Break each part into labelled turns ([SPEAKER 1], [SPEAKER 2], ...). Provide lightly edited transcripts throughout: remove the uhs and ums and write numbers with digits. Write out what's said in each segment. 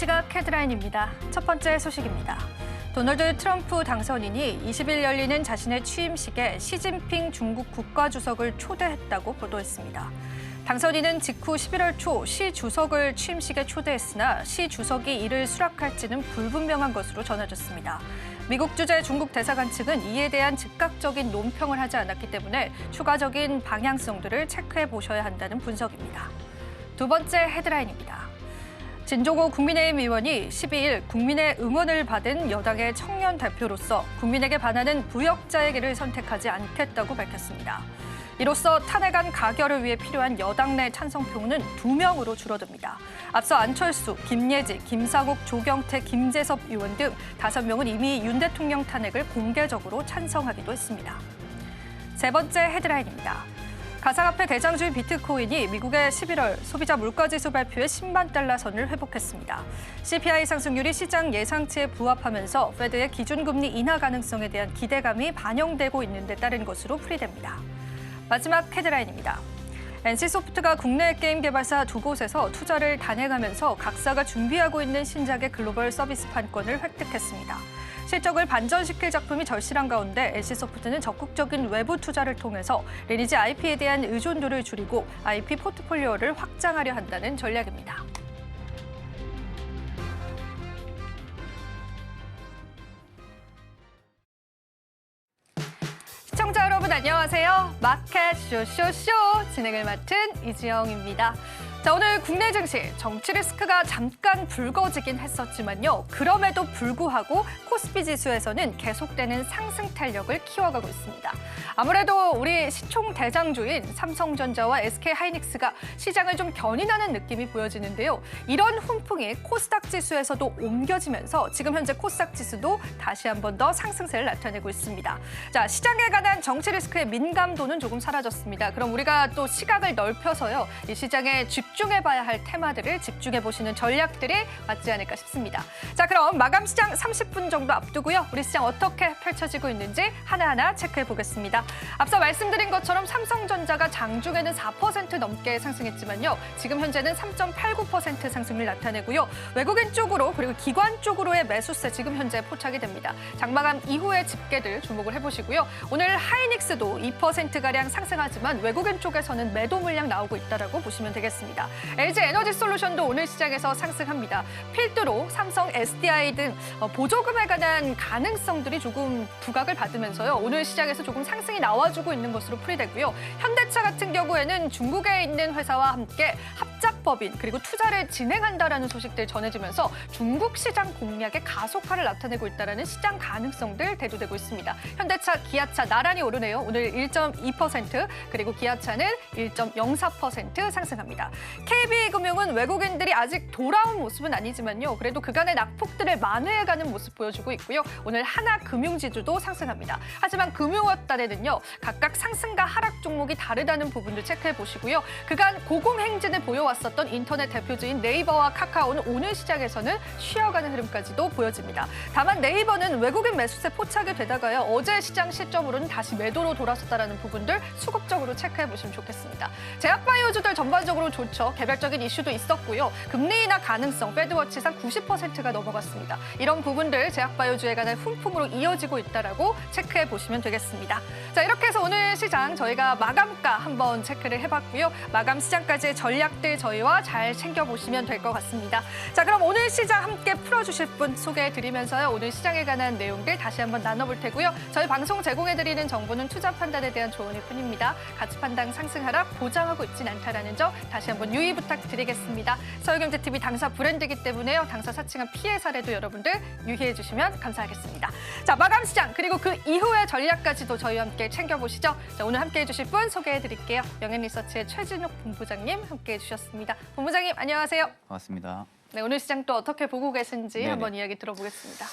[SPEAKER 1] 시각 헤드라인입니다. 첫 번째 소식입니다. 도널드 트럼프 당선인이 20일 열리는 자신의 취임식에 시진핑 중국 국가주석을 초대했다고 보도했습니다. 당선인은 직후 11월 초 시 주석을 취임식에 초대했으나 시 주석이 이를 수락할지는 불분명한 것으로 전해졌습니다. 미국 주재 중국 대사관 측은 이에 대한 즉각적인 논평을 하지 않았기 때문에 추가적인 방향성들을 체크해 보셔야 한다는 분석입니다. 두 번째 헤드라인입니다. 진종호 국민의힘 의원이 12일 국민의 응원을 받은 여당의 청년 대표로서 국민에게 반하는 부역자의 길을 선택하지 않겠다고 밝혔습니다. 이로써 탄핵안 가결을 위해 필요한 여당 내 찬성표는 2명으로 줄어듭니다. 앞서 안철수, 김예지, 김상욱, 조경태, 김재섭 의원 등 5명은 이미 윤 대통령 탄핵을 공개적으로 찬성하기도 했습니다. 세 번째 헤드라인입니다. 가상화폐 대장주인 비트코인이 미국의 11월 소비자 물가지수 발표에 10만 달러 선을 회복했습니다. CPI 상승률이 시장 예상치에 부합하면서 페드의 기준금리 인하 가능성에 대한 기대감이 반영되고 있는 데 따른 것으로 풀이됩니다. 마지막 헤드라인입니다. NC소프트가 국내 게임 개발사 2곳에서 투자를 단행하면서 각사가 준비하고 있는 신작의 글로벌 서비스 판권을 획득했습니다. 실적을 반전시킬 작품이 절실한 가운데 NC소프트는 적극적인 외부 투자를 통해서 리니지 IP에 대한 의존도를 줄이고 IP 포트폴리오를 확장하려 한다는 전략입니다. 시청자 여러분 안녕하세요. 마켓 쇼쇼쇼 진행을 맡은 이지영입니다. 자, 오늘 국내 증시 정치 리스크가 잠깐 불거지긴 했었지만요. 그럼에도 불구하고 코스피 지수에서는 계속되는 상승 탄력을 키워가고 있습니다. 아무래도 우리 시총 대장주인 삼성전자와 SK하이닉스가 시장을 좀 견인하는 느낌이 보여지는데요. 이런 훈풍이 코스닥 지수에서도 옮겨지면서 지금 현재 코스닥 지수도 다시 한 번 더 상승세를 나타내고 있습니다. 자, 시장에 관한 정치 리스크의 민감도는 조금 사라졌습니다. 그럼 우리가 또 시각을 넓혀서요. 이 시장에 집중해봐야 할 테마들을 집중해보시는 전략들이 맞지 않을까 싶습니다. 자, 그럼 마감 시장 30분 정도 앞두고요. 우리 시장 어떻게 펼쳐지고 있는지 하나하나 체크해보겠습니다. 앞서 말씀드린 것처럼 삼성전자가 장중에는 4% 넘게 상승했지만요. 지금 현재는 3.89% 상승을 나타내고요. 외국인 쪽으로 그리고 기관 쪽으로의 매수세 지금 현재 포착이 됩니다. 장마감 이후의 집계들 주목을 해보시고요. 오늘 하이닉스도 2%가량 상승하지만 외국인 쪽에서는 매도 물량 나오고 있다고 보시면 되겠습니다. LG에너지솔루션도 오늘 시장에서 상승합니다. 필두로 삼성, SDI 등 보조금에 관한 가능성들이 조금 부각을 받으면서요. 오늘 시장에서 조금 상승이 나와주고 있는 것으로 풀이되고요. 현대차 같은 경우에는 중국에 있는 회사와 함께 합작법인 그리고 투자를 진행한다라는 소식들 전해지면서 중국 시장 공략의 가속화를 나타내고 있다는 시장 가능성들 대두되고 있습니다. 현대차, 기아차 나란히 오르네요. 오늘 1.2% 그리고 기아차는 1.04% 상승합니다. KB금융은 외국인들이 아직 돌아온 모습은 아니지만요. 그래도 그간의 낙폭들을 만회해가는 모습 보여주고 있고요. 오늘 하나금융지주도 상승합니다. 하지만 금융업 단에는요. 각각 상승과 하락 종목이 다르다는 부분도 체크해 보시고요. 그간 고공행진을 보여왔었던 인터넷 대표주인 네이버와 카카오는 오늘 시장에서는 쉬어가는 흐름까지도 보여집니다. 다만 네이버는 외국인 매수세 포착이 되다가요. 어제 시장 시점으로는 다시 매도로 돌아섰다는 부분들 수급적으로 체크해 보시면 좋겠습니다. 제약바이오주들 전반적으로 좋죠. 개별적인 이슈도 있었고요. 금리 인하 가능성, 페드워치상 90%가 넘어갔습니다. 이런 부분들 제약바이오주에 관한 훈풍으로 이어지고 있다라고 체크해 보시면 되겠습니다. 자, 이렇게 해서 오늘 시장 저희가 마감가 한번 체크를 해봤고요. 마감 시장까지의 전략들 저희와 잘 챙겨보시면 될 것 같습니다. 자, 그럼 오늘 시장 함께 풀어주실 분 소개해드리면서요. 오늘 시장에 관한 내용들 다시 한번 나눠볼 테고요. 저희 방송 제공해드리는 정보는 투자 판단에 대한 조언일 뿐입니다. 가치 판단 상승 하락 보장하고 있진 않다라는 점 다시 한번 유의 부탁드리겠습니다. 서울경제TV 당사 브랜드이기 때문에요. 당사 사칭한 피해 사례도 여러분들 유의해 주시면 감사하겠습니다. 자, 마감 시장 그리고 그 이후의 전략까지도 저희와 함께 챙겨보시죠. 자, 오늘 함께해 주실 분 소개해드릴게요. 영앤리서치의 최진욱 본부장님 함께해 주셨습니다. 본부장님 안녕하세요.
[SPEAKER 2] 반갑습니다.
[SPEAKER 1] 네, 오늘 시장 또 어떻게 보고 계신지 네네. 한번 이야기 들어보겠습니다.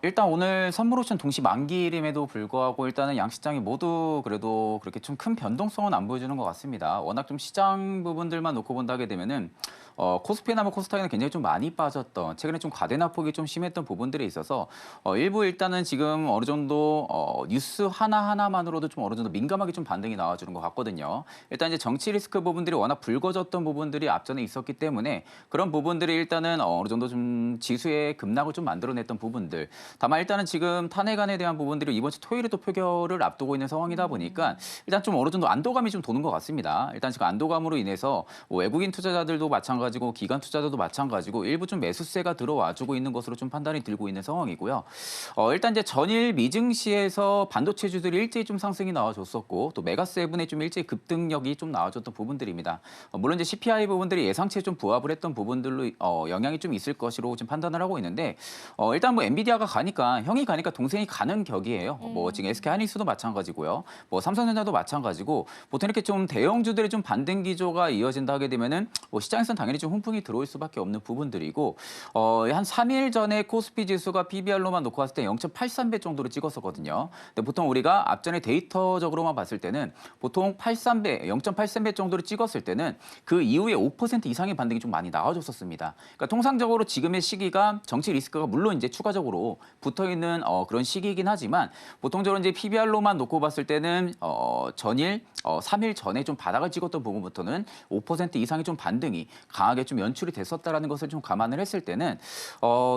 [SPEAKER 2] 일단 오늘 선물 옵션 동시 만기임에도 불구하고 일단은 양 시장이 모두 그래도 그렇게 좀 큰 변동성은 안 보여주는 것 같습니다. 워낙 좀 시장 부분들만 놓고 본다 하게 되면은 코스피나 코스닥에는 굉장히 좀 많이 빠졌던 최근에 좀 과대납폭이 좀 심했던 부분들이 있어서 일부 일단은 지금 어느 정도 뉴스 하나하나만으로도 좀 어느 정도 민감하게 좀 반등이 나와주는 것 같거든요. 일단 이제 정치 리스크 부분들이 워낙 불거졌던 부분들이 앞전에 있었기 때문에 그런 부분들이 일단은 어느 정도 좀 지수의 급락을 좀 만들어냈던 부분들. 다만 일단은 지금 탄핵안에 대한 부분들이 이번 주 토요일에 또 표결을 앞두고 있는 상황이다 보니까 일단 좀 어느 정도 안도감이 좀 도는 것 같습니다. 일단 지금 안도감으로 인해서 외국인 투자자들도 마찬가지고 기관 투자자도 마찬가지고 일부 좀 매수세가 들어와주고 있는 것으로 좀 판단이 들고 있는 상황이고요. 일단 이제 전일 미증시에서 반도체주들이 일제히 좀 상승이 나와줬었고 또 메가세븐의 좀 일제히 급등력이 좀 나와줬던 부분들입니다. 물론 이제 CPI 부분들이 예상치에 좀 부합을 했던 부분들로 영향이 좀 있을 것으로 지금 판단을 하고 있는데 일단 뭐 엔비디아가 가니까 형이 가니까 동생이 가는 격이에요. 뭐 지금 SK 하이닉스도 마찬가지고요. 뭐 삼성전자도 마찬가지고 보통 이렇게 좀 대형주들의 좀 반등 기조가 이어진다 하게 되면은 뭐 시장에서는 당연히 좀 훈풍이 들어올 수밖에 없는 부분들이고 한 3일 전에 코스피 지수가 PBR로만 놓고 봤을 때 0.83배 정도로 찍었었거든요. 근데 보통 우리가 앞전에 데이터적으로만 봤을 때는 보통 83배, 0.83배 정도로 찍었을 때는 그 이후에 5% 이상의 반등이 좀 많이 나와줬었습니다. 그러니까 통상적으로 지금의 시기가 정치 리스크가 물론 이제 추가적으로 붙어 있는 그런 시기이긴 하지만 보통적으로 이제 PBR로만 놓고 봤을 때는 전일 3일 전에 좀 바닥을 찍었던 부분부터는 5% 이상의 좀 반등이 강하게 좀 연출이 됐었다라는 것을 좀 감안을 했을 때는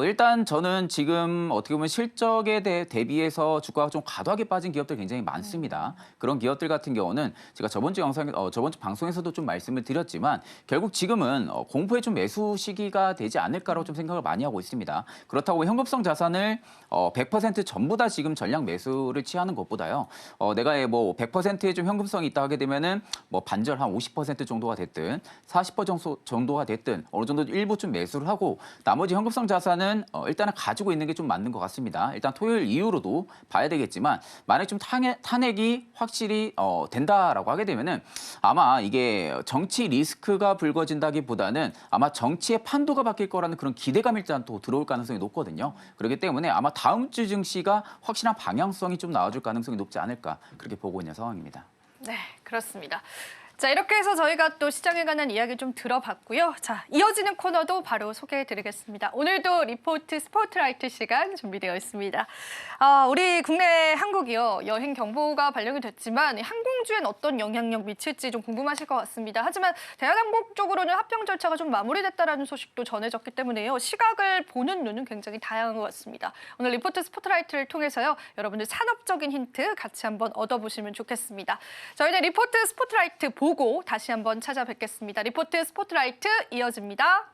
[SPEAKER 2] 일단 저는 지금 어떻게 보면 실적에 대비해서 주가가 좀 과도하게 빠진 기업들 굉장히 많습니다. 그런 기업들 같은 경우는 제가 저번 주 방송에서도 좀 말씀을 드렸지만 결국 지금은 공포의 좀 매수 시기가 되지 않을까라고 좀 생각을 많이 하고 있습니다. 그렇다고 현금성 자산을 100% 전부 다 지금 전량 매수를 취하는 것보다요. 내가 뭐 100%의 좀 현금성이 있다 하게 되면은 뭐 반절 한 50% 정도가 됐든 40% 정도가 됐든 어느 정도 일부 좀 매수를 하고 나머지 현금성 자산은 일단은 가지고 있는 게 좀 맞는 것 같습니다. 일단 토요일 이후로도 봐야 되겠지만 만약 좀 탄핵이 확실히 된다라고 하게 되면은 아마 이게 정치 리스크가 불거진다기보다는 아마 정치의 판도가 바뀔 거라는 그런 기대감이 일단 또 들어올 가능성이 높거든요. 그렇기 때문에 아마 다음 주 증시가 확실한 방향성이 좀 나와줄 가능성이 높지 않을까 그렇게 보고 있는 상황입니다.
[SPEAKER 1] 네, 그렇습니다. 자, 이렇게 해서 저희가 또 시장에 관한 이야기 좀 들어봤고요. 자, 이어지는 코너도 바로 소개해드리겠습니다. 오늘도 리포트 스포트라이트 시간 준비되어 있습니다. 우리 국내 항공이요. 여행 경보가 발령이 됐지만 항공주엔 어떤 영향력 미칠지 좀 궁금하실 것 같습니다. 하지만 대한항공 쪽으로는 합병 절차가 좀 마무리됐다라는 소식도 전해졌기 때문에요. 시각을 보는 눈은 굉장히 다양한 것 같습니다. 오늘 리포트 스포트라이트를 통해서요. 여러분들 산업적인 힌트 같이 한번 얻어보시면 좋겠습니다. 저희는 리포트 스포트라이트 보고 다시 한번 찾아뵙겠습니다. 리포트 스포트라이트 이어집니다.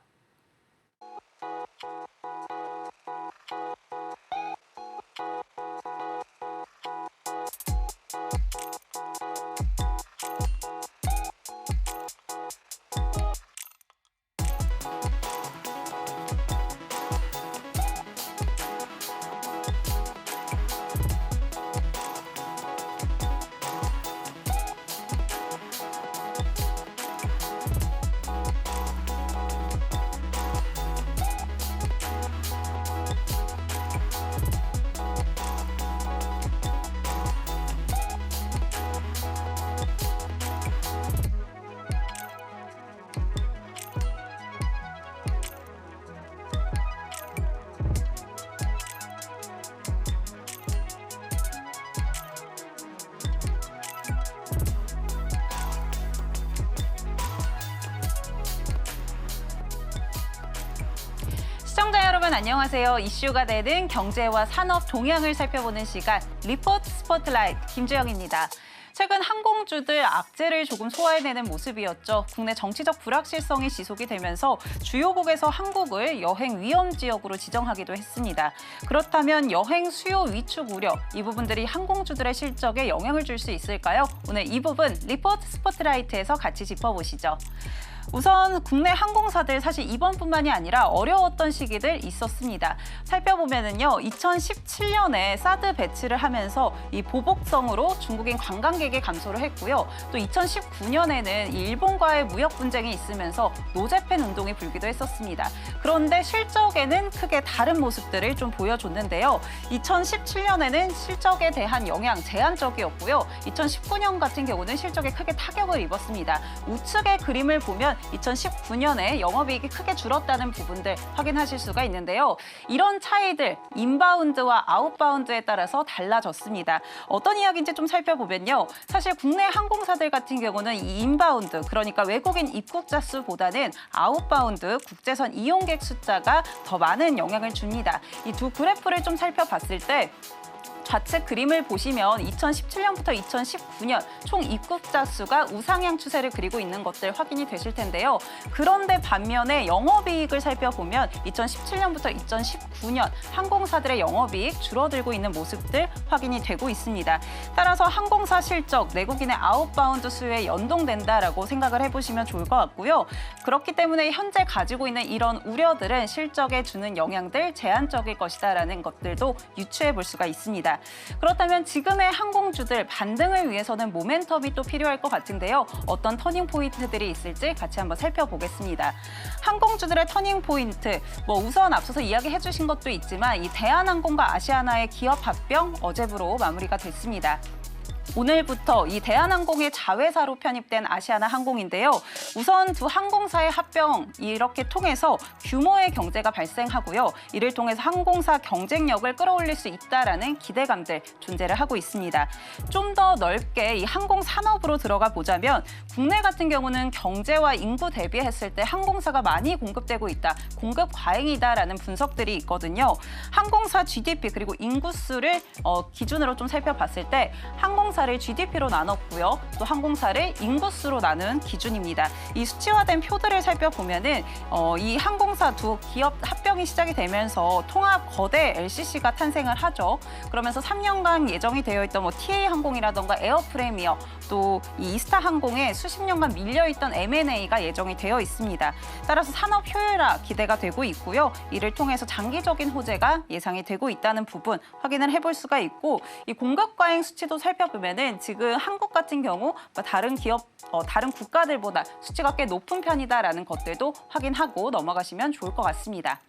[SPEAKER 3] 시청자 여러분 안녕하세요. 이슈가 되는 경제와 산업 동향을 살펴보는 시간 리포트 스포트라이트 김주영입니다. 최근 항공주들 악재를 조금 소화해내는 모습이었죠. 국내 정치적 불확실성이 지속이 되면서 주요국에서 한국을 여행 위험 지역으로 지정하기도 했습니다. 그렇다면 여행 수요 위축 우려, 이 부분들이 항공주들의 실적에 영향을 줄 수 있을까요? 오늘 이 부분 리포트 스포트라이트에서 같이 짚어보시죠. 우선 국내 항공사들 사실 이번뿐만이 아니라 어려웠던 시기들 있었습니다. 살펴보면은요, 2017년에 사드 배치를 하면서 이 보복성으로 중국인 관광객이 감소를 했고요. 또 2019년에는 일본과의 무역 분쟁이 있으면서 노재팬 운동이 불기도 했었습니다. 그런데 실적에는 크게 다른 모습들을 좀 보여줬는데요. 2017년에는 실적에 대한 영향 제한적이었고요. 2019년 같은 경우는 실적에 크게 타격을 입었습니다. 우측의 그림을 보면 2019년에 영업이익이 크게 줄었다는 부분들 확인하실 수가 있는데요. 이런 차이들 인바운드와 아웃바운드에 따라서 달라졌습니다. 어떤 이야기인지 좀 살펴보면요. 사실 국내 항공사들 같은 경우는 이 인바운드, 그러니까 외국인 입국자 수보다는 아웃바운드 국제선 이용객 숫자가 더 많은 영향을 줍니다. 이 두 그래프를 좀 살펴봤을 때 좌측 그림을 보시면 2017년부터 2019년 총 입국자 수가 우상향 추세를 그리고 있는 것들 확인이 되실 텐데요. 그런데 반면에 영업이익을 살펴보면 2017년부터 2019년 항공사들의 영업이익 줄어들고 있는 모습들 확인이 되고 있습니다. 따라서 항공사 실적, 내국인의 아웃바운드 수에 연동된다라고 생각을 해보시면 좋을 것 같고요. 그렇기 때문에 현재 가지고 있는 이런 우려들은 실적에 주는 영향들 제한적일 것이다라는 것들도 유추해 볼 수가 있습니다. 그렇다면 지금의 항공주들 반등을 위해서는 모멘텀이 또 필요할 것 같은데요. 어떤 터닝 포인트들이 있을지 같이 한번 살펴보겠습니다. 항공주들의 터닝 포인트, 우선 앞서서 이야기해 주신 것도 있지만 이 대한항공과 아시아나의 기업 합병 어제부로 마무리가 됐습니다. 오늘부터 이 대한항공의 자회사로 편입된 아시아나 항공인데요. 우선 두 항공사의 합병 이렇게 통해서 규모의 경제가 발생하고요. 이를 통해서 항공사 경쟁력을 끌어올릴 수 있다라는 기대감들 존재를 하고 있습니다. 좀 더 넓게 이 항공 산업으로 들어가 보자면 국내 같은 경우는 경제와 인구 대비했을 때 항공사가 많이 공급되고 있다, 공급 과잉이다라는 분석들이 있거든요. 항공사 GDP 그리고 인구수를 기준으로 좀 살펴봤을 때 항공사를 GDP로 나눴고요. 또 항공사를 인구수로 나눈 기준입니다. 이 수치화된 표들을 살펴보면은 이 항공사 두 기업 합병이 시작이 되면서 통합 거대 LCC가 탄생을 하죠. 그러면서 3년간 예정이 되어 있던 TA 항공이라던가 에어프레미어, 또 이 이스타 항공에 수십 년간 밀려있던 M&A가 예정이 되어 있습니다. 따라서 산업 효율화 기대가 되고 있고요. 이를 통해서 장기적인 호재가 예상이 되고 있다는 부분 확인을 해볼 수가 있고, 이 공급 과잉 수치도 살펴보면은 지금 한국 같은 경우 다른 다른 국가들보다 수치가 꽤 높은 편이다라는 것들도 확인하고 넘어가시면 좋을 것 같습니다.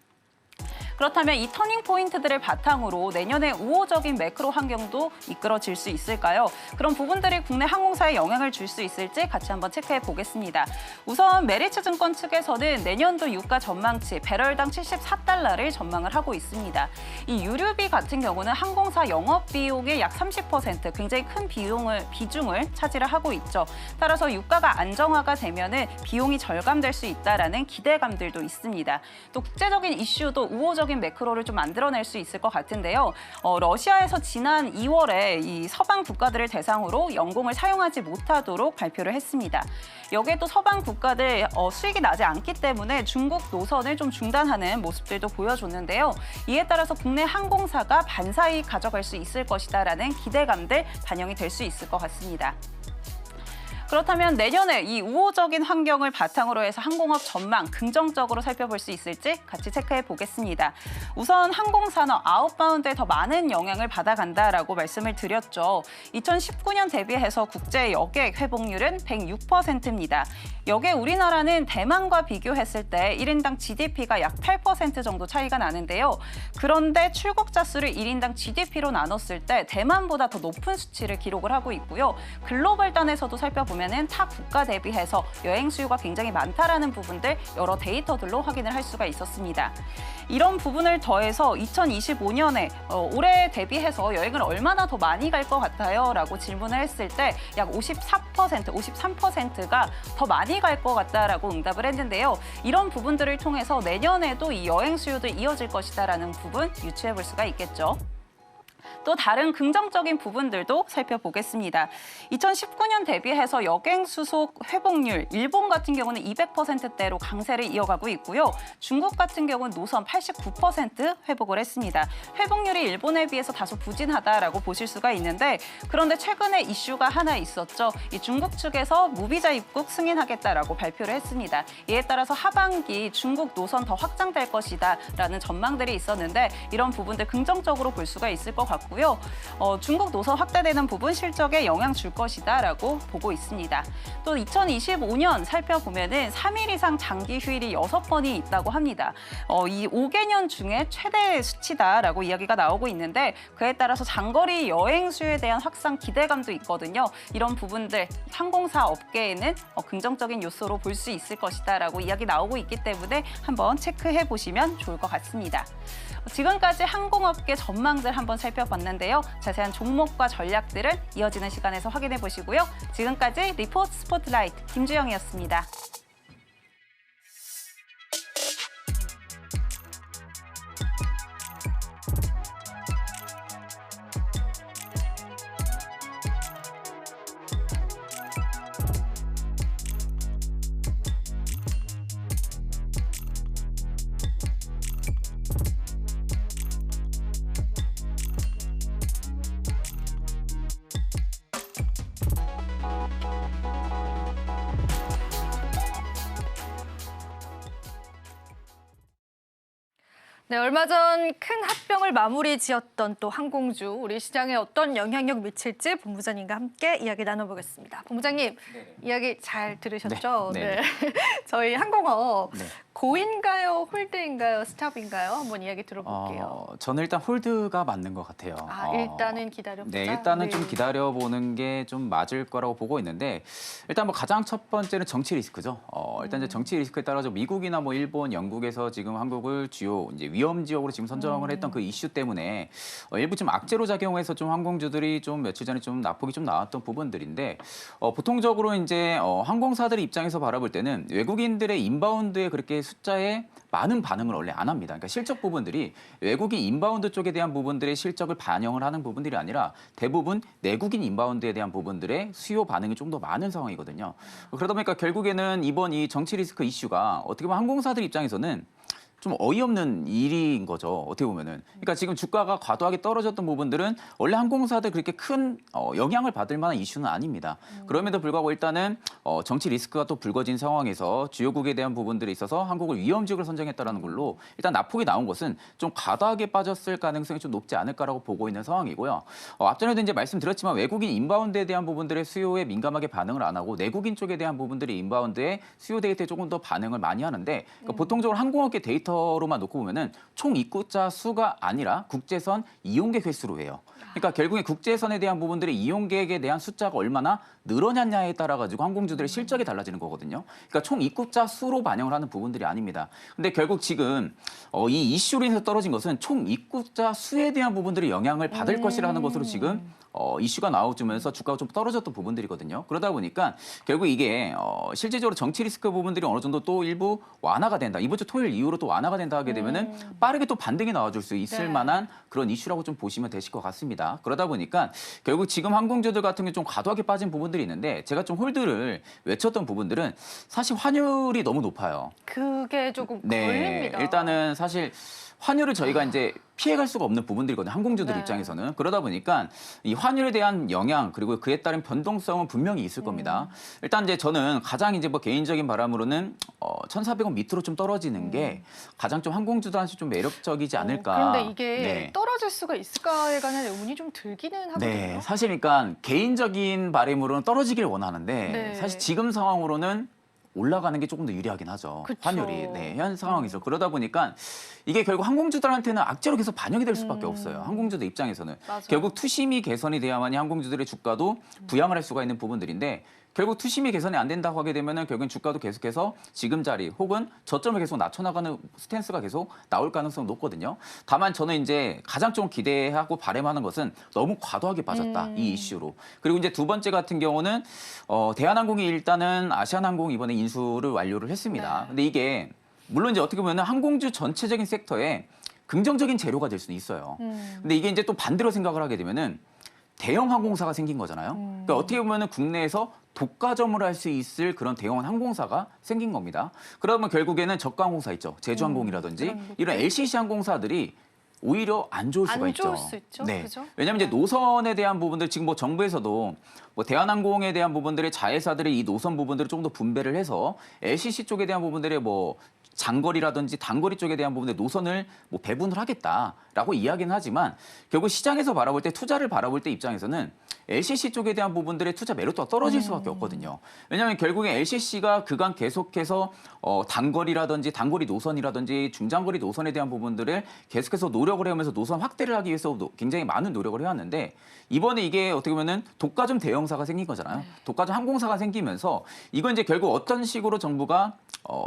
[SPEAKER 3] 그렇다면 이 터닝 포인트들을 바탕으로 내년에 우호적인 매크로 환경도 이끌어질 수 있을까요? 그런 부분들이 국내 항공사에 영향을 줄 수 있을지 같이 한번 체크해 보겠습니다. 우선 메리츠 증권 측에서는 내년도 유가 전망치 배럴당 74달러를 전망을 하고 있습니다. 이 유류비 같은 경우는 항공사 영업 비용의 약 30% 굉장히 큰 비중을 차지를 하고 있죠. 따라서 유가가 안정화가 되면은 비용이 절감될 수 있다라는 기대감들도 있습니다. 또 국제적인 이슈도 우호적인 매크로를 좀 만들어낼 수 있을 것 같은데요. 러시아에서 지난 2월에 이 서방 국가들을 대상으로 영공을 사용하지 못하도록 발표를 했습니다. 여기에 또 서방 국가들 수익이 나지 않기 때문에 중국 노선을 좀 중단하는 모습들도 보여줬는데요. 이에 따라서 국내 항공사가 반사이익 가져갈 수 있을 것이다라는 기대감들 반영이 될 수 있을 것 같습니다. 그렇다면 내년에 이 우호적인 환경을 바탕으로 해서 항공업 전망 긍정적으로 살펴볼 수 있을지 같이 체크해 보겠습니다. 우선 항공산업 아웃바운드에 더 많은 영향을 받아간다라고 말씀을 드렸죠. 2019년 대비해서 국제 여객 회복률은 106%입니다. 여기에 우리나라는 대만과 비교했을 때 1인당 GDP가 약 8% 정도 차이가 나는데요. 그런데 출국자 수를 1인당 GDP로 나눴을 때 대만보다 더 높은 수치를 기록을 하고 있고요. 글로벌 단에서도 살펴보면 타 국가 대비해서 여행 수요가 굉장히 많다라는 부분들 여러 데이터들로 확인을 할 수가 있었습니다. 이런 부분을 더해서 2025년에 올해 대비해서 여행을 얼마나 더 많이 갈 것 같아요? 라고 질문을 했을 때 약 54%, 53%가 더 많이 갈 것 같다라고 응답을 했는데요. 이런 부분들을 통해서 내년에도 이 여행 수요도 이어질 것이다라는 부분 유추해 볼 수가 있겠죠. 또 다른 긍정적인 부분들도 살펴보겠습니다. 2019년 대비해서 여행 수속 회복률, 일본 같은 경우는 200%대로 강세를 이어가고 있고요. 중국 같은 경우는 노선 89% 회복을 했습니다. 회복률이 일본에 비해서 다소 부진하다라고 보실 수가 있는데, 그런데 최근에 이슈가 하나 있었죠. 이 중국 측에서 무비자 입국 승인하겠다라고 발표를 했습니다. 이에 따라서 하반기 중국 노선 더 확장될 것이다라는 전망들이 있었는데, 이런 부분들 긍정적으로 볼 수가 있을 것 같고요. 있고요. 중국 노선 확대되는 부분 실적에 영향 줄 것이다라고 보고 있습니다. 또 2025년 살펴보면은 3일 이상 장기 휴일이 6번이 있다고 합니다. 이 5개년 중에 최대 수치다라고 이야기가 나오고 있는데 그에 따라서 장거리 여행 수요에 대한 확산 기대감도 있거든요. 이런 부분들 항공사 업계에는 긍정적인 요소로 볼 수 있을 것이다라고 이야기 나오고 있기 때문에 한번 체크해 보시면 좋을 것 같습니다. 지금까지 항공업계 전망들 한번 살펴봤는데요. 자세한 종목과 전략들은 이어지는 시간에서 확인해 보시고요. 지금까지 리포트 스포트라이트 김주영이었습니다.
[SPEAKER 1] 네, 얼마 전 큰 합병을 마무리 지었던 또 항공주, 우리 시장에 어떤 영향력 미칠지 본부장님과 함께 이야기 나눠보겠습니다. 본부장님, 이야기 잘 들으셨죠?
[SPEAKER 2] 네.
[SPEAKER 1] 저희 항공업
[SPEAKER 2] 네.
[SPEAKER 1] 고인가요, 홀드인가요, 스탑인가요? 한번 이야기 들어볼게요.
[SPEAKER 2] 저는 일단 홀드가 맞는 것 같아요.
[SPEAKER 1] 일단은 기다려보자.
[SPEAKER 2] 네, 일단은 좀 기다려보는 게 좀 맞을 거라고 보고 있는데 일단 뭐 가장 첫 번째는 정치 리스크죠. 일단 이제 정치 리스크에 따라서 미국이나 뭐 일본, 영국에서 지금 한국을 주요 이제 위험 지역으로 지금 선정을 했던 그 이슈 때문에 일부 좀 악재로 작용해서 좀 항공주들이 좀 며칠 전에 좀 낙폭이 좀 나왔던 부분들인데 보통적으로 이제 항공사들 입장에서 바라볼 때는 외국인들의 인바운드에 그렇게 숫자에 많은 반응을 원래 안 합니다. 그러니까 실적 부분들이 외국인 인바운드 쪽에 대한 부분들의 실적을 반영을 하는 부분들이 아니라 대부분 내국인 인바운드에 대한 부분들의 수요 반응이 좀 더 많은 상황이거든요. 그러다 보니까 결국에는 이번 이 정치 리스크 이슈가 어떻게 보면 항공사들 입장에서는 좀 어이없는 일인 거죠. 어떻게 보면은. 그러니까 지금 주가가 과도하게 떨어졌던 부분들은 원래 항공사들 그렇게 큰 영향을 받을 만한 이슈는 아닙니다. 그럼에도 불구하고 일단은 정치 리스크가 또 불거진 상황에서 주요국에 대한 부분들에 있어서 한국을 위험지역을 선정했다라는 걸로 일단 낙폭이 나온 것은 좀 과도하게 빠졌을 가능성이 좀 높지 않을까라고 보고 있는 상황이고요. 앞전에도 이제 말씀드렸지만 외국인 인바운드에 대한 부분들의 수요에 민감하게 반응을 안 하고 내국인 쪽에 대한 부분들이 인바운드의 수요 데이터에 조금 더 반응을 많이 하는데 그러니까 보통적으로 항공업계 데이터로만 놓고 보면은 총 입국자 수가 아니라 국제선 이용객 횟수로 해요. 그러니까 결국에 국제선에 대한 부분들의 이용객에 대한 숫자가 얼마나 늘어났냐에 따라 가지고 항공주들의 실적이 달라지는 거거든요. 그러니까 총 입국자 수로 반영을 하는 부분들이 아닙니다. 근데 결국 지금 이 이슈로 인해서 떨어진 것은 총 입국자 수에 대한 부분들이 영향을 받을 것이라는 것으로 지금 이슈가 나오면서 주가가 좀 떨어졌던 부분들이거든요. 그러다 보니까 결국 이게 실질적으로 정치 리스크 부분들이 어느 정도 또 일부 완화가 된다. 이번 주 토요일 이후로 또 완화가 된다 하게 되면은 빠르게 또 반등이 나와줄 수 있을 만한 그런 이슈라고 좀 보시면 되실 것 같습니다. 그러다 보니까 결국 지금 항공주들 같은 게 좀 과도하게 빠진 부분들이 있는데 제가 좀 홀드를 외쳤던 부분들은 사실 환율이 너무 높아요.
[SPEAKER 1] 그게 조금
[SPEAKER 2] 네,
[SPEAKER 1] 걸립니다.
[SPEAKER 2] 일단은 사실 환율을 저희가 이제 피해갈 수가 없는 부분들이거든요. 항공주들
[SPEAKER 1] 네.
[SPEAKER 2] 입장에서는. 그러다 보니까 이 환율에 대한 영향 그리고 그에 따른 변동성은 분명히 있을 겁니다. 일단 이제 저는 가장 이제 뭐 개인적인 바람으로는 1,400원 밑으로 좀 떨어지는 게 가장 좀 항공주들한테 좀 매력적이지 않을까.
[SPEAKER 1] 그런데 이게
[SPEAKER 2] 네.
[SPEAKER 1] 떨어질 수가 있을까에 관한 의문이 좀 들기는 하거든요.
[SPEAKER 2] 네, 사실 그러니까 개인적인 바람으로는 떨어지길 원하는데
[SPEAKER 1] 네.
[SPEAKER 2] 사실 지금 상황으로는 올라가는 게 조금 더 유리하긴 하죠.
[SPEAKER 1] 그쵸.
[SPEAKER 2] 환율이. 네, 현 상황에서. 그러다 보니까 이게 결국 항공주들한테는 악재로 계속 반영이 될 수밖에 없어요. 항공주들 입장에서는.
[SPEAKER 1] 맞아요.
[SPEAKER 2] 결국 투심이 개선이 돼야만이 항공주들의 주가도 부양을 할 수가 있는 부분들인데 결국 투심이 개선이 안 된다고 하게 되면은 결국엔 주가도 계속해서 지금 자리 혹은 저점을 계속 낮춰나가는 스탠스가 계속 나올 가능성이 높거든요. 다만 저는 이제 가장 좀 기대하고 바람하는 것은 너무 과도하게 빠졌다. 이 이슈로. 그리고 이제 두 번째 같은 경우는 대한항공이 일단은 아시아나항공 이번에 인수를 완료를 했습니다.
[SPEAKER 1] 네.
[SPEAKER 2] 근데 이게 물론 이제 어떻게 보면 항공주 전체적인 섹터에 긍정적인 재료가 될 수는 있어요. 근데 이게 이제 또 반대로 생각을 하게 되면은 대형 항공사가 생긴 거잖아요. 그러니까 어떻게 보면은 국내에서 독과점을 할 수 있을 그런 대형 항공사가 생긴 겁니다. 그러면 결국에는 저가 항공사 있죠. 제주항공이라든지 이런 LCC 항공사들이 오히려 안 좋을 수가
[SPEAKER 1] 안
[SPEAKER 2] 있죠.
[SPEAKER 1] 좋을 수 있죠.
[SPEAKER 2] 네.
[SPEAKER 1] 그죠?
[SPEAKER 2] 왜냐하면 이제 노선에 대한 부분들 지금 뭐 정부에서도 뭐 대한항공에 대한 부분들의 자회사들의 이 노선 부분들을 좀 더 분배를 해서 LCC 쪽에 대한 부분들의 뭐 장거리라든지 단거리 쪽에 대한 부분에 노선을 뭐 배분을 하겠다라고 이야기는 하지만 결국 시장에서 바라볼 때 투자를 바라볼 때 입장에서는 LCC 쪽에 대한 부분들의 투자 매력도가 떨어질 수밖에 없거든요. 왜냐하면 결국에 LCC가 그간 계속해서 단거리라든지 단거리 노선이라든지 중장거리 노선에 대한 부분들을 계속해서 노력을 해오면서 노선 확대를 하기 위해서 굉장히 많은 노력을 해왔는데 이번에 이게 어떻게 보면은 독과점 대형사가 생긴 거잖아요. 독과점 항공사가 생기면서 이건 이제 결국 어떤 식으로 정부가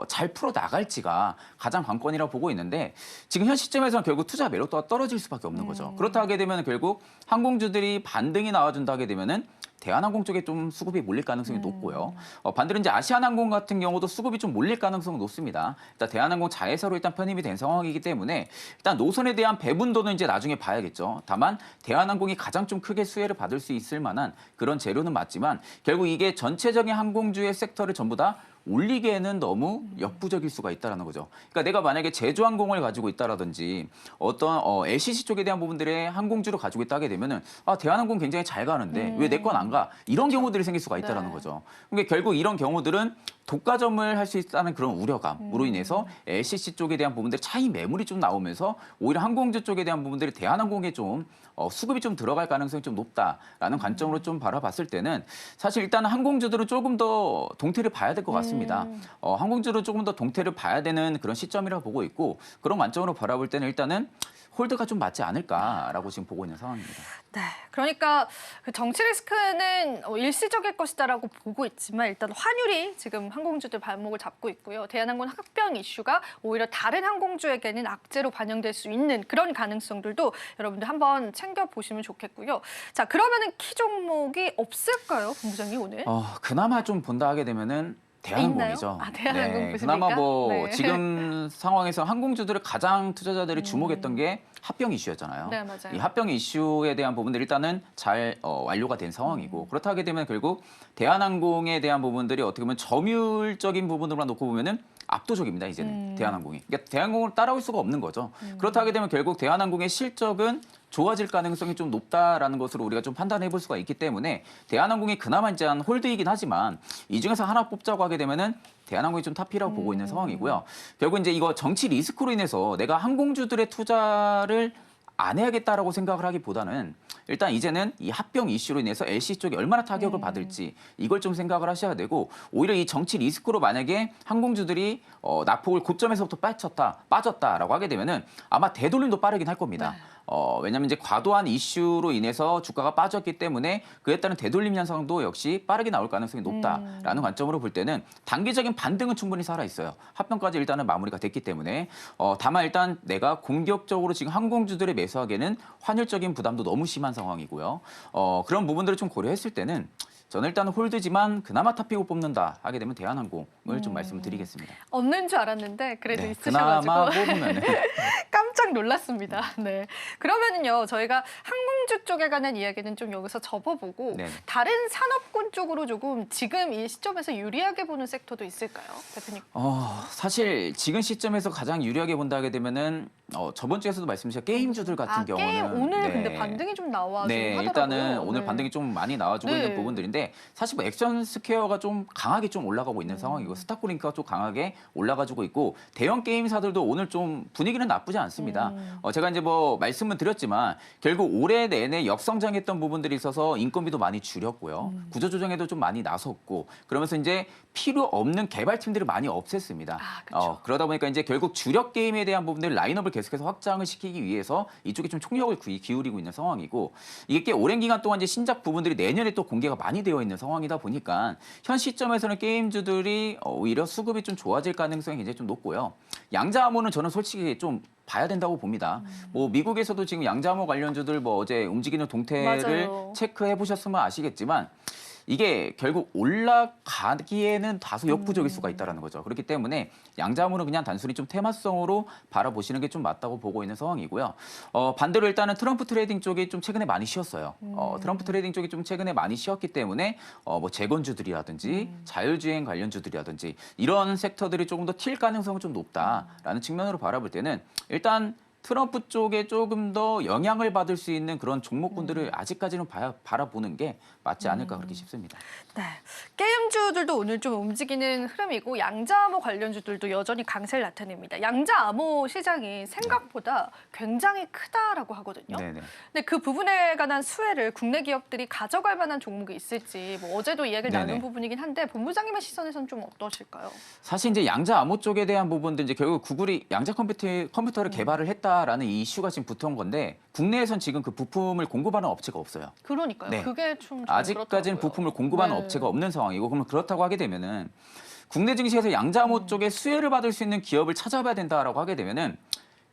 [SPEAKER 2] 잘 풀어 나갈지가 가장 관건이라고 보고 있는데 지금 현 시점에서는 결국 투자 매력도가 떨어질 수밖에 없는 거죠. 그렇다 하게 되면 결국 항공주들이 반등이 나와준다 하게 되면은 대한항공 쪽에 좀 수급이 몰릴 가능성이 높고요. 반대로 이제 아시아나항공 같은 경우도 수급이 좀 몰릴 가능성이 높습니다. 일단 대한항공 자회사로 일단 편입이 된 상황이기 때문에 일단 노선에 대한 배분도는 이제 나중에 봐야겠죠. 다만 대한항공이 가장 좀 크게 수혜를 받을 수 있을 만한 그런 재료는 맞지만 결국 이게 전체적인 항공주의 섹터를 전부 다 올리기에는 너무 역부족일 수가 있다는 거죠. 그러니까 내가 만약에 제주항공을 가지고 있다라든지 어떤 LCC 쪽에 대한 부분들의 항공주를 가지고 있다 하게 되면은 대한항공 굉장히 잘 가는데 왜 내 건 안 가? 이런 경우들이 생길 수가 있다는 거죠. 그러니까 결국 이런 경우들은 독과점을 할 수 있다는 그런 우려감으로 인해서 LCC 쪽에 대한 부분들의 차이 매물이 좀 나오면서 오히려 항공주 쪽에 대한 부분들이 대한항공에 좀 수급이 좀 들어갈 가능성이 좀 높다라는 관점으로 좀 바라봤을 때는 사실 일단 항공주들은 조금 더 동태를 봐야 될 것 같습니다. 항공주를 조금 더 동태를 봐야 되는 그런 시점이라고 보고 있고 그런 관점으로 바라볼 때는 일단은 홀드가 좀 맞지 않을까라고 지금 보고 있는 상황입니다.
[SPEAKER 1] 네, 그러니까 그 정치 리스크는 일시적일 것이다라고 보고 있지만 일단 환율이 지금 항공주들 발목을 잡고 있고요. 대한항공 합병 이슈가 오히려 다른 항공주에게는 악재로 반영될 수 있는 그런 가능성들도 여러분들 한번 챙겨보시면 좋겠고요. 자, 그러면은 키 종목이 없을까요, 본부장님 오늘?
[SPEAKER 2] 그나마 좀 본다 하게 되면은 대한항공이죠.
[SPEAKER 1] 대한항공 보십니까?
[SPEAKER 2] 그나마
[SPEAKER 1] 네.
[SPEAKER 2] 지금 상황에서 항공주들을 가장 투자자들이 주목했던 게 합병 이슈였잖아요.
[SPEAKER 1] 네, 맞아요.
[SPEAKER 2] 이 합병 이슈에 대한 부분들 일단은 잘 완료가 된 상황이고 그렇다 하게 되면 결국 대한항공에 대한 부분들이 어떻게 보면 점유율적인 부분으로만 놓고 보면은 압도적입니다. 이제는 대한항공이. 그러니까 대한항공을 따라올 수가 없는 거죠. 그렇다 하게 되면 결국 대한항공의 실적은 좋아질 가능성이 좀 높다라는 것으로 우리가 좀 판단해 볼 수가 있기 때문에 대한항공이 그나마 이제 한 홀드이긴 하지만 이 중에서 하나 뽑자고 하게 되면은 대한항공이 좀 탑이라고 보고 있는 상황이고요. 결국 이제 이거 정치 리스크로 인해서 내가 항공주들의 투자를 안 해야겠다라고 생각을 하기보다는 일단 이제는 이 합병 이슈로 인해서 LC 쪽이 얼마나 타격을 받을지 이걸 좀 생각을 하셔야 되고 오히려 이 정치 리스크로 만약에 항공주들이 낙폭을 고점에서부터 빠졌다라고 하게 되면은 아마 되돌림도 빠르긴 할 겁니다. 왜냐하면 이제 과도한 이슈로 인해서 주가가 빠졌기 때문에 그에 따른 되돌림 현상도 역시 빠르게 나올 가능성이 높다라는 관점으로 볼 때는 단기적인 반등은 충분히 살아 있어요. 합병까지 일단은 마무리가 됐기 때문에 다만 일단 내가 공격적으로 지금 항공주들의 매수하기에는 환율적인 부담도 너무 심한 상황이고요. 그런 부분들을 좀 고려했을 때는 저는 일단 홀드지만 그나마 탑픽을 뽑는다 하게 되면 대한항공을 좀 말씀을 드리겠습니다.
[SPEAKER 1] 없는 줄 알았는데 그래도
[SPEAKER 2] 네,
[SPEAKER 1] 있으셔가지고
[SPEAKER 2] 그나마 뽑으면
[SPEAKER 1] 깜짝 놀랐습니다. 네. 그러면은요, 저희가 항공주 쪽에 관한 이야기는 좀 여기서 접어보고
[SPEAKER 2] 네.
[SPEAKER 1] 다른 산업군 쪽으로 조금 지금 이 시점에서 유리하게 보는 섹터도 있을까요, 대표님?
[SPEAKER 2] 사실 지금 시점에서 가장 유리하게 본다 하게 되면은 저번 주에서도 말씀드린 게임주들 같은 경우는
[SPEAKER 1] 게임 오늘
[SPEAKER 2] 네.
[SPEAKER 1] 근데 반등이 좀 나와주고
[SPEAKER 2] 네,
[SPEAKER 1] 하더라고요.
[SPEAKER 2] 일단은 오늘
[SPEAKER 1] 네.
[SPEAKER 2] 반등이 좀 많이 나와주고
[SPEAKER 1] 네.
[SPEAKER 2] 있는 부분들인데 사실 뭐 액션 스퀘어가 좀 강하게 좀 올라가고 있는 상황이고 스타크링크가 좀 강하게 올라가지고 있고 대형 게임사들도 오늘 좀 분위기는 나쁘지 않습니다. 제가 이제 뭐 말씀은 드렸지만 결국 올해 내내 역성장했던 부분들이 있어서 인건비도 많이 줄였고요. 구조조정에도 좀 많이 나섰고 그러면서 이제 필요 없는 개발팀들을 많이 없앴습니다.
[SPEAKER 1] 그렇죠.
[SPEAKER 2] 그러다 보니까 이제 결국 주력 게임에 대한 부분들 라인업을 계속해서 확장을 시키기 위해서 이쪽에 좀 총력을 기울이고 있는 상황이고 이게 꽤 오랜 기간 동안 이제 신작 부분들이 내년에 또 공개가 많이 되어 있는 상황이다 보니까 현 시점에서는 게임주들이 오히려 수급이 좀 좋아질 가능성이 굉장히 좀 높고요. 양자암호는 저는 솔직히 좀 봐야 된다고 봅니다. 뭐 미국에서도 지금 양자암호 관련주들 뭐 어제 움직이는 동태를
[SPEAKER 1] 맞아요.
[SPEAKER 2] 체크해 보셨으면 아시겠지만 이게 결국 올라가기에는 다소 역부족일 수가 있다는 거죠. 그렇기 때문에 양자암호는 그냥 단순히 좀 테마성으로 바라보시는 게 좀 맞다고 보고 있는 상황이고요. 반대로 일단은 트럼프 트레이딩 쪽이 좀 최근에 많이 쉬었어요. 트럼프 트레이딩 쪽이 좀 최근에 많이 쉬었기 때문에 뭐 재건주들이라든지 자율주행 관련주들이라든지 이런 섹터들이 조금 더 튈 가능성은 좀 높다라는 측면으로 바라볼 때는 일단 트럼프 쪽에 조금 더 영향을 받을 수 있는 그런 종목군들을 아직까지는 바라보는 게 맞지 않을까 그렇게 싶습니다.
[SPEAKER 1] 네, 게임주들도 오늘 좀 움직이는 흐름이고 양자암호 관련주들도 여전히 강세를 나타냅니다. 양자암호 시장이 생각보다 굉장히 크다라고 하거든요.
[SPEAKER 2] 네네.
[SPEAKER 1] 근데 그 부분에 관한 수혜를 국내 기업들이 가져갈 만한 종목이 있을지 뭐 어제도 이야기를
[SPEAKER 2] 네네.
[SPEAKER 1] 나눈 부분이긴 한데 본부장님의 시선에서는 좀 어떠실까요?
[SPEAKER 2] 사실 이제 양자 암호 쪽에 대한 부분도 이제 결국 구글이 양자 컴퓨터를 개발을 했다라는 이 이슈가 지금 붙은 건데 국내에선 지금 그 부품을 공급하는 업체가 없어요.
[SPEAKER 1] 그러니까요.
[SPEAKER 2] 네.
[SPEAKER 1] 그게 좀
[SPEAKER 2] 아직까지는
[SPEAKER 1] 그렇더라고요.
[SPEAKER 2] 부품을 공급하는
[SPEAKER 1] 네.
[SPEAKER 2] 업체가 없는 상황이고 그러면 그렇다고 하게 되면은 국내 증시에서 양자암호 쪽에 수혜를 받을 수 있는 기업을 찾아봐야 된다라고 하게 되면은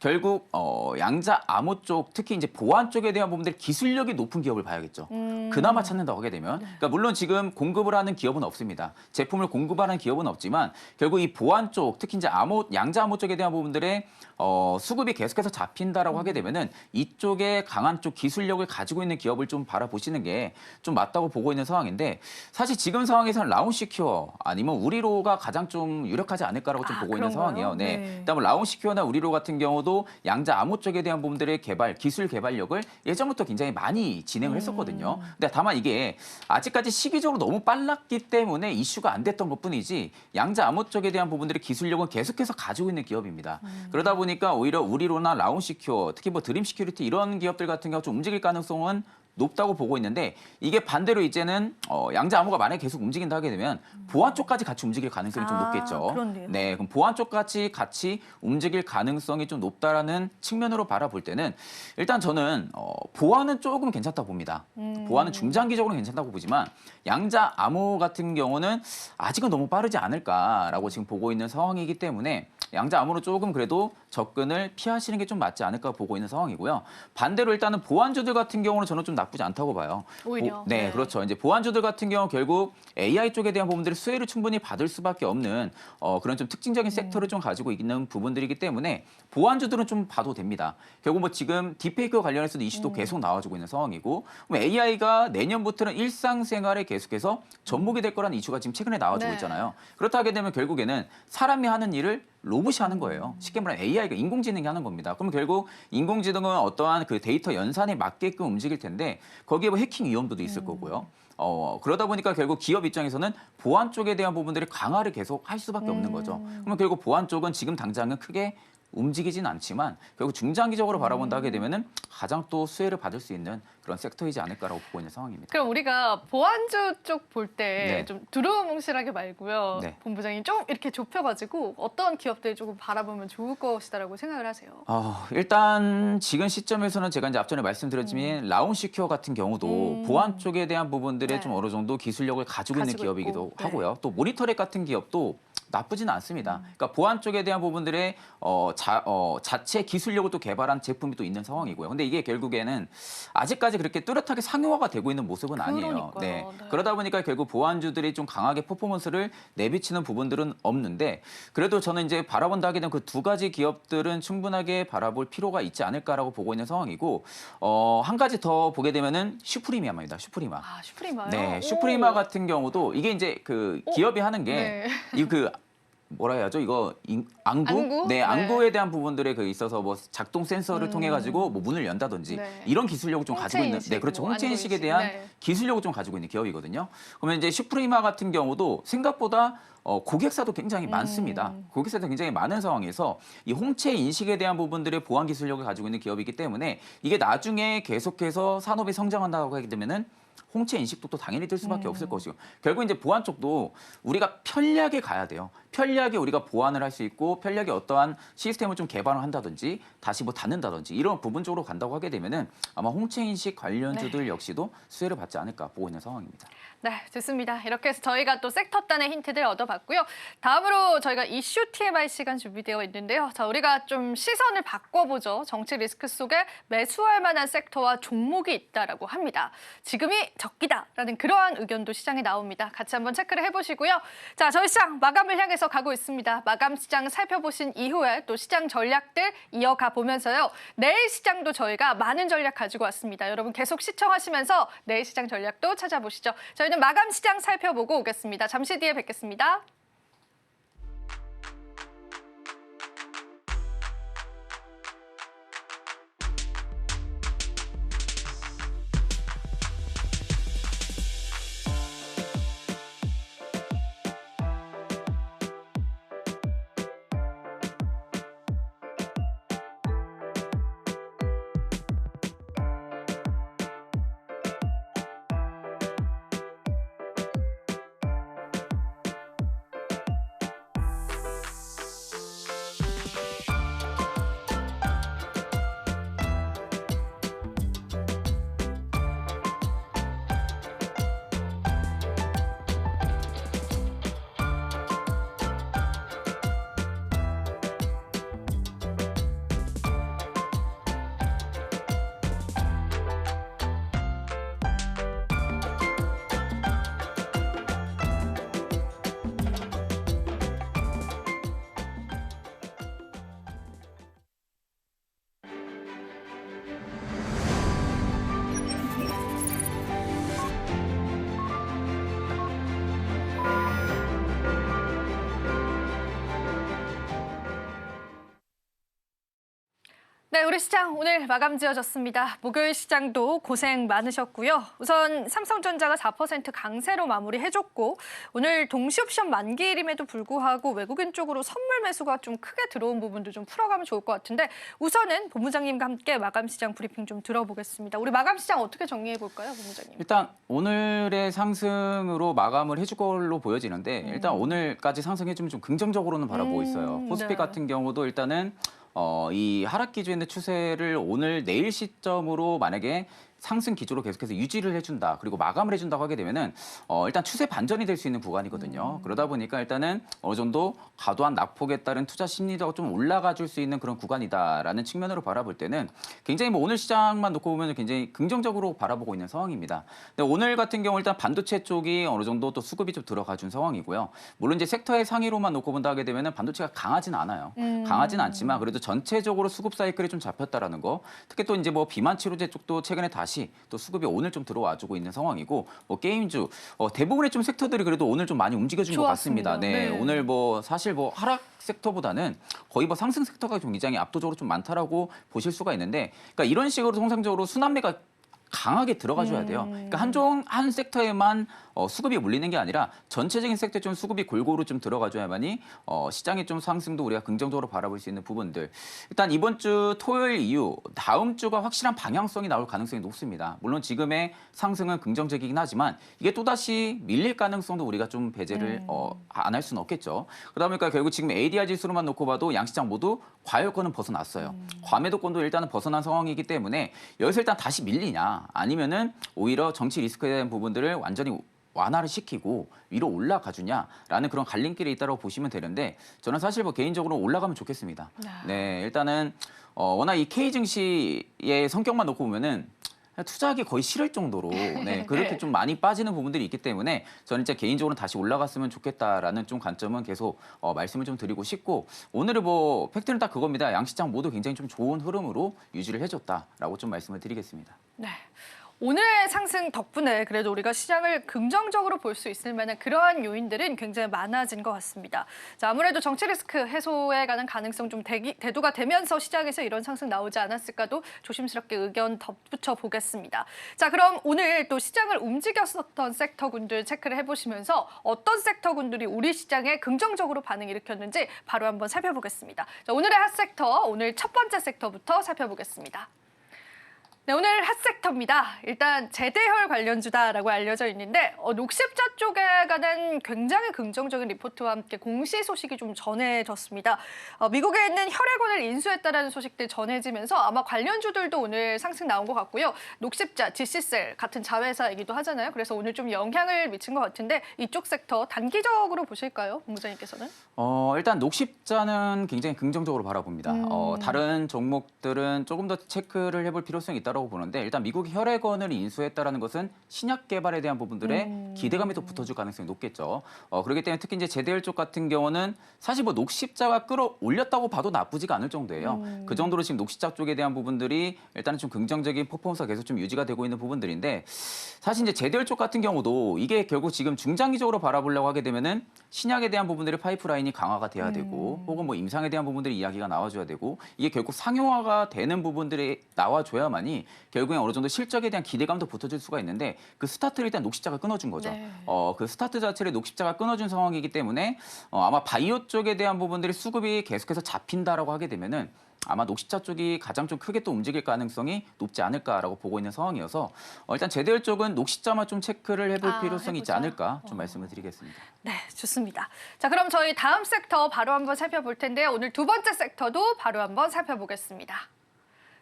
[SPEAKER 2] 결국 양자암호 쪽 특히 이제 보안 쪽에 대한 부분들 기술력이 높은 기업을 봐야겠죠. 그나마 찾는다고 하게 되면 그러니까 물론 지금 공급을 하는 기업은 없습니다. 제품을 공급하는 기업은 없지만 결국 이 보안 쪽 특히 이제 양자암호 쪽에 대한 부분들의 수급이 계속해서 잡힌다라고 하게 되면은 이쪽에 강한 쪽 기술력을 가지고 있는 기업을 좀 바라보시는 게 좀 맞다고 보고 있는 상황인데 사실 지금 상황에서는 라운시큐어 아니면 우리로가 가장 좀 유력하지 않을까라고 좀 보고 있는
[SPEAKER 1] 그런가요?
[SPEAKER 2] 상황이에요. 네.
[SPEAKER 1] 네.
[SPEAKER 2] 일단 뭐 라운시큐어나 우리로 같은 경우도 양자암호 쪽에 대한 부분들의 기술 개발력을 예전부터 굉장히 많이 진행을 했었거든요. 근데 다만 이게 아직까지 시기적으로 너무 빨랐기 때문에 이슈가 안 됐던 것뿐이지 양자암호 쪽에 대한 부분들의 기술력은 계속해서 가지고 있는 기업입니다. 그러다 보니까 오히려 우리로나 라운시큐어 특히 뭐 드림시큐리티 이런 기업들 같은 경우 좀 움직일 가능성은 높다고 보고 있는데 이게 반대로 이제는 양자암호가 만약에 계속 움직인다 하게 되면 보안 쪽까지 같이 움직일 가능성이 좀 높겠죠.
[SPEAKER 1] 그렇네요.
[SPEAKER 2] 네, 그럼 보안 쪽까지 같이 움직일 가능성이 좀 높다라는 측면으로 바라볼 때는 일단 저는 보안은 조금 괜찮다 봅니다. 보안은 중장기적으로 괜찮다고 보지만 양자암호 같은 경우는 아직은 너무 빠르지 않을까라고 지금 보고 있는 상황이기 때문에 양자암호로 조금 그래도 접근을 피하시는 게 좀 맞지 않을까 보고 있는 상황이고요. 반대로 일단은 보안주들 같은 경우는 저는 좀 나쁘지 않다고 봐요.
[SPEAKER 1] 오히려.
[SPEAKER 2] 네,
[SPEAKER 1] 네.
[SPEAKER 2] 그렇죠. 이제 보안주들 같은 경우 결국 AI 쪽에 대한 부분들이 수혜를 충분히 받을 수밖에 없는 그런 좀 특징적인 섹터를 좀 가지고 있는 부분들이기 때문에 보안주들은 좀 봐도 됩니다. 결국 뭐 지금 딥페이크 관련해서도 이슈도 계속 나와주고 있는 상황이고 AI가 내년부터는 일상생활에 계속해서 접목이 될 거라는 이슈가 지금 최근에 나와주고
[SPEAKER 1] 네.
[SPEAKER 2] 있잖아요. 그렇다 하게 되면 결국에는 사람이 하는 일을 로봇이 하는 거예요. 쉽게 말하면 AI가 인공지능이 하는 겁니다. 그럼 결국 인공지능은 어떠한 그 데이터 연산에 맞게끔 움직일 텐데 거기에 뭐 해킹 위험도도 있을 거고요. 그러다 보니까 결국 기업 입장에서는 보안 쪽에 대한 부분들이 강화를 계속 할 수밖에 없는 거죠. 그러면 결국 보안 쪽은 지금 당장은 크게 움직이진 않지만 결국 중장기적으로 바라본다 하게 되면은 가장 또 수혜를 받을 수 있는 그런 섹터이지 않을까라고 보고 있는 상황입니다.
[SPEAKER 1] 그럼 우리가 보안주 쪽 볼 때
[SPEAKER 2] 네.
[SPEAKER 1] 좀 두루뭉실하게 말고요.
[SPEAKER 2] 네.
[SPEAKER 1] 본부장님 좀 이렇게 좁혀가지고 어떤 기업들 조금 바라보면 좋을 것이다라고 생각을 하세요.
[SPEAKER 2] 일단 지금 시점에서는 제가 이제 앞전에 말씀드렸지만 라운시큐어 같은 경우도 보안 쪽에 대한 부분들에
[SPEAKER 1] 네.
[SPEAKER 2] 좀 어느 정도 기술력을 가지고 있는
[SPEAKER 1] 가지고
[SPEAKER 2] 기업이기도
[SPEAKER 1] 있고, 네.
[SPEAKER 2] 하고요. 또 모니터렉 같은 기업도 나쁘지는 않습니다. 그러니까 보안 쪽에 대한 부분들의 자체 기술력을 또 개발한 제품이 또 있는 상황이고요. 근데 이게 결국에는 아직까지 그렇게 뚜렷하게 상용화가 되고 있는 모습은 아니에요.
[SPEAKER 1] 그러니까요.
[SPEAKER 2] 네.
[SPEAKER 1] 네.
[SPEAKER 2] 그러다 보니까 결국 보안주들이 좀 강하게 퍼포먼스를 내비치는 부분들은 없는데 그래도 저는 이제 바라본다 하게 되면 그 두 가지 기업들은 충분하게 바라볼 필요가 있지 않을까라고 보고 있는 상황이고 한 가지 더 보게 되면은 슈프리마입니다. 슈프리마.
[SPEAKER 1] 슈프리마요?
[SPEAKER 2] 네,
[SPEAKER 1] 오.
[SPEAKER 2] 슈프리마 같은 경우도 이게 이제 그 기업이 하는 게
[SPEAKER 1] 네.
[SPEAKER 2] 이 그 뭐라 해야죠? 이거 안구?
[SPEAKER 1] 안구?
[SPEAKER 2] 네,
[SPEAKER 1] 네.
[SPEAKER 2] 안구에 대한 부분들에 그 있어서 뭐 작동 센서를 통해 가지고 뭐 문을 연다든지
[SPEAKER 1] 네.
[SPEAKER 2] 이런 기술력을 좀 가지고 있는
[SPEAKER 1] 홍채
[SPEAKER 2] 네, 그렇죠.
[SPEAKER 1] 인식,
[SPEAKER 2] 홍채
[SPEAKER 1] 안구
[SPEAKER 2] 인식에
[SPEAKER 1] 인식.
[SPEAKER 2] 대한
[SPEAKER 1] 네.
[SPEAKER 2] 기술력을 좀 가지고 있는 기업이거든요. 그러면 이제 슈프리마 같은 경우도 생각보다 고객사도 굉장히 많습니다. 고객사도 굉장히 많은 상황에서 이 홍채 인식에 대한 부분들의 보안 기술력을 가지고 있는 기업이기 때문에 이게 나중에 계속해서 산업이 성장한다고 하게 되면은 홍채 인식도 또 당연히 될 수밖에 없을 것이고 결국 이제 보안 쪽도 우리가 편리하게 가야 돼요. 편리하게 우리가 보안을 할 수 있고 편리하게 어떠한 시스템을 좀 개발을 한다든지 다시 뭐 닫는다든지 이런 부분 쪽으로 간다고 하게 되면은 아마 홍채 인식 관련주들 역시도 수혜를 받지 않을까 보고 있는 상황입니다.
[SPEAKER 1] 네, 좋습니다. 이렇게 해서 저희가 또 섹터단의 힌트들 얻어봤고요. 다음으로 저희가 이슈 TMI 시간 준비되어 있는데요. 자, 우리가 좀 시선을 바꿔보죠. 정치 리스크 속에 매수할 만한 섹터와 종목이 있다라고 합니다. 지금이 적기다라는 그러한 의견도 시장에 나옵니다. 같이 한번 체크를 해보시고요. 자, 저희 시장 마감을 향해서 가고 있습니다. 마감 시장 살펴보신 이후에 또 시장 전략들 이어가 보면서요. 내일 시장도 저희가 많은 전략 가지고 왔습니다. 여러분 계속 시청하시면서 내일 시장 전략도 찾아보시죠. 저희는 마감 시장 살펴보고 오겠습니다. 잠시 뒤에 뵙겠습니다. 우리 시장 오늘 마감 지어졌습니다. 목요일 시장도 고생 많으셨고요. 우선 삼성전자가 4% 강세로 마무리해줬고 오늘 동시옵션 만기일임에도 불구하고 외국인 쪽으로 선물 매수가 좀 크게 들어온 부분도 좀 풀어가면 좋을 것 같은데 우선은 본부장님과 함께 마감 시장 브리핑 좀 들어보겠습니다. 우리 마감 시장 어떻게 정리해볼까요, 본부장님?
[SPEAKER 2] 일단 오늘의 상승으로 마감을 해줄 걸로 보여지는데 일단 오늘까지 상승해주면 좀 긍정적으로는 바라보고 있어요. 코스피
[SPEAKER 1] 네.
[SPEAKER 2] 같은 경우도 일단은 이 하락 기조의 추세를 오늘 내일 시점으로 만약에 상승 기조로 계속해서 유지를 해준다. 그리고 마감을 해준다고 하게 되면은 일단 추세 반전이 될 수 있는 구간이거든요. 그러다 보니까 일단은 어느 정도 과도한 낙폭에 따른 투자 심리도가 좀 올라가 줄 수 있는 그런 구간이다라는 측면으로 바라볼 때는 굉장히 뭐 오늘 시장만 놓고 보면 굉장히 긍정적으로 바라보고 있는 상황입니다. 근데 오늘 같은 경우 일단 반도체 쪽이 어느 정도 또 수급이 좀 들어가 준 상황이고요. 물론 이제 섹터의 상위로만 놓고 본다 하게 되면은 반도체가 강하진 않아요. 강하진 않지만 그래도 전체적으로 수급 사이클이 좀 잡혔다라는 거. 특히 또 이제 뭐 비만 치료제 쪽도 최근에 다시 또 수급이 오늘 좀 들어와주고 있는 상황이고 뭐 게임주 대부분의 좀 섹터들이 그래도 오늘 좀 많이 움직여준 것
[SPEAKER 1] 좋았습니다.
[SPEAKER 2] 같습니다. 네,
[SPEAKER 1] 네.
[SPEAKER 2] 오늘 뭐 사실 뭐 하락 섹터보다는 거의 뭐 상승 섹터가 좀 굉장히 압도적으로 좀 많다라고 보실 수가 있는데, 그러니까 이런 식으로 통상적으로 순환매가 강하게 들어가줘야 돼요. 그러니까 한 섹터에만 수급이 몰리는 게 아니라 전체적인 섹터에 좀 수급이 골고루 좀 들어가줘야만이 시장의 좀 상승도 우리가 긍정적으로 바라볼 수 있는 부분들. 일단 이번 주 토요일 이후 다음 주가 확실한 방향성이 나올 가능성이 높습니다. 물론 지금의 상승은 긍정적이긴 하지만 이게 또다시 밀릴 가능성도 우리가 좀 배제를 안 할 수는 없겠죠. 그러다 보니까 결국 지금 ADR 지수로만 놓고 봐도 양시장 모두 과열권은 벗어났어요. 과매도권도 일단은 벗어난 상황이기 때문에 여기서 일단 다시 밀리냐 아니면은 오히려 정치 리스크에 대한 부분들을 완전히 완화를 시키고 위로 올라가 주냐라는 그런 갈림길이 있다고 보시면 되는데 저는 사실 뭐 개인적으로 올라가면 좋겠습니다. 네, 일단은 워낙 이 K 증시의 성격만 놓고 보면은 투자하기 거의 싫을 정도로 그렇게 좀 많이 빠지는 부분들이 있기 때문에 저는 진짜 개인적으로 다시 올라갔으면 좋겠다라는 좀 관점은 계속 말씀을 좀 드리고 싶고, 오늘은 뭐 팩트는 딱 그겁니다. 양시장 모두 굉장히 좀 좋은 흐름으로 유지를 해줬다라고 좀 말씀을 드리겠습니다.
[SPEAKER 1] 네. 오늘의 상승 덕분에 그래도 우리가 시장을 긍정적으로 볼 수 있을 만한 그러한 요인들은 굉장히 많아진 것 같습니다. 자, 아무래도 정치 리스크 해소에 관한 가능성 좀 대두가 되면서 시장에서 이런 상승 나오지 않았을까도 조심스럽게 의견 덧붙여 보겠습니다. 자, 그럼 오늘 또 시장을 움직였었던 섹터군들 체크를 해보시면서 어떤 섹터군들이 우리 시장에 긍정적으로 반응 일으켰는지 바로 한번 살펴보겠습니다. 자, 오늘의 핫 섹터, 오늘 첫 번째 섹터부터 살펴보겠습니다. 네, 오늘 핫 섹터입니다. 일단 제대혈 관련주다라고 알려져 있는데 녹십자 쪽에 관한 굉장히 긍정적인 리포트와 함께 공시 소식이 좀 전해졌습니다. 미국에 있는 혈액원을 인수했다라는 소식들 전해지면서 아마 관련주들도 오늘 상승 나온 것 같고요. 녹십자, GC셀 같은 자회사이기도 하잖아요. 그래서 오늘 좀 영향을 미친 것 같은데 이쪽 섹터 단기적으로 보실까요, 본부장님께서는?
[SPEAKER 2] 일단 녹십자는 굉장히 긍정적으로 바라봅니다. 다른 종목들은 조금 더 체크를 해볼 필요성이 있다고 보는데 일단 미국이 혈액원을 인수했다라는 것은 신약 개발에 대한 부분들의 기대감이 또 붙어줄 가능성이 높겠죠. 그렇기 때문에 특히 이제 제대혈 쪽 같은 경우는 사실 뭐 녹십자가 끌어올렸다고 봐도 나쁘지가 않을 정도예요. 그 정도로 지금 녹십자 쪽에 대한 부분들이 일단은 좀 긍정적인 퍼포먼스가 계속 좀 유지가 되고 있는 부분들인데, 사실 이제 제대혈 쪽 같은 경우도 이게 결국 지금 중장기적으로 바라보려고 하게 되면은 신약에 대한 부분들의 파이프라인이 강화가 돼야 되고 혹은 뭐 임상에 대한 부분들이 이야기가 나와줘야 되고 이게 결국 상용화가 되는 부분들이 나와줘야만이 결국엔 어느 정도 실적에 대한 기대감도 붙어질 수가 있는데 그 스타트를 일단 녹십자가 끊어준 거죠.
[SPEAKER 1] 네.
[SPEAKER 2] 그 스타트 자체를 녹십자가 끊어준 상황이기 때문에 아마 바이오 쪽에 대한 부분들이 수급이 계속해서 잡힌다라고 하게 되면은 아마 녹십자 쪽이 가장 좀 크게 또 움직일 가능성이 높지 않을까라고 보고 있는 상황이어서 일단 제대혈 쪽은 녹십자만 좀 체크를 해볼 필요성이 있지
[SPEAKER 1] 해보자.
[SPEAKER 2] 않을까 좀 말씀을 드리겠습니다.
[SPEAKER 1] 네, 좋습니다. 자, 그럼 저희 다음 섹터 바로 한번 살펴볼 텐데요. 오늘 두 번째 섹터도 바로 한번 살펴보겠습니다.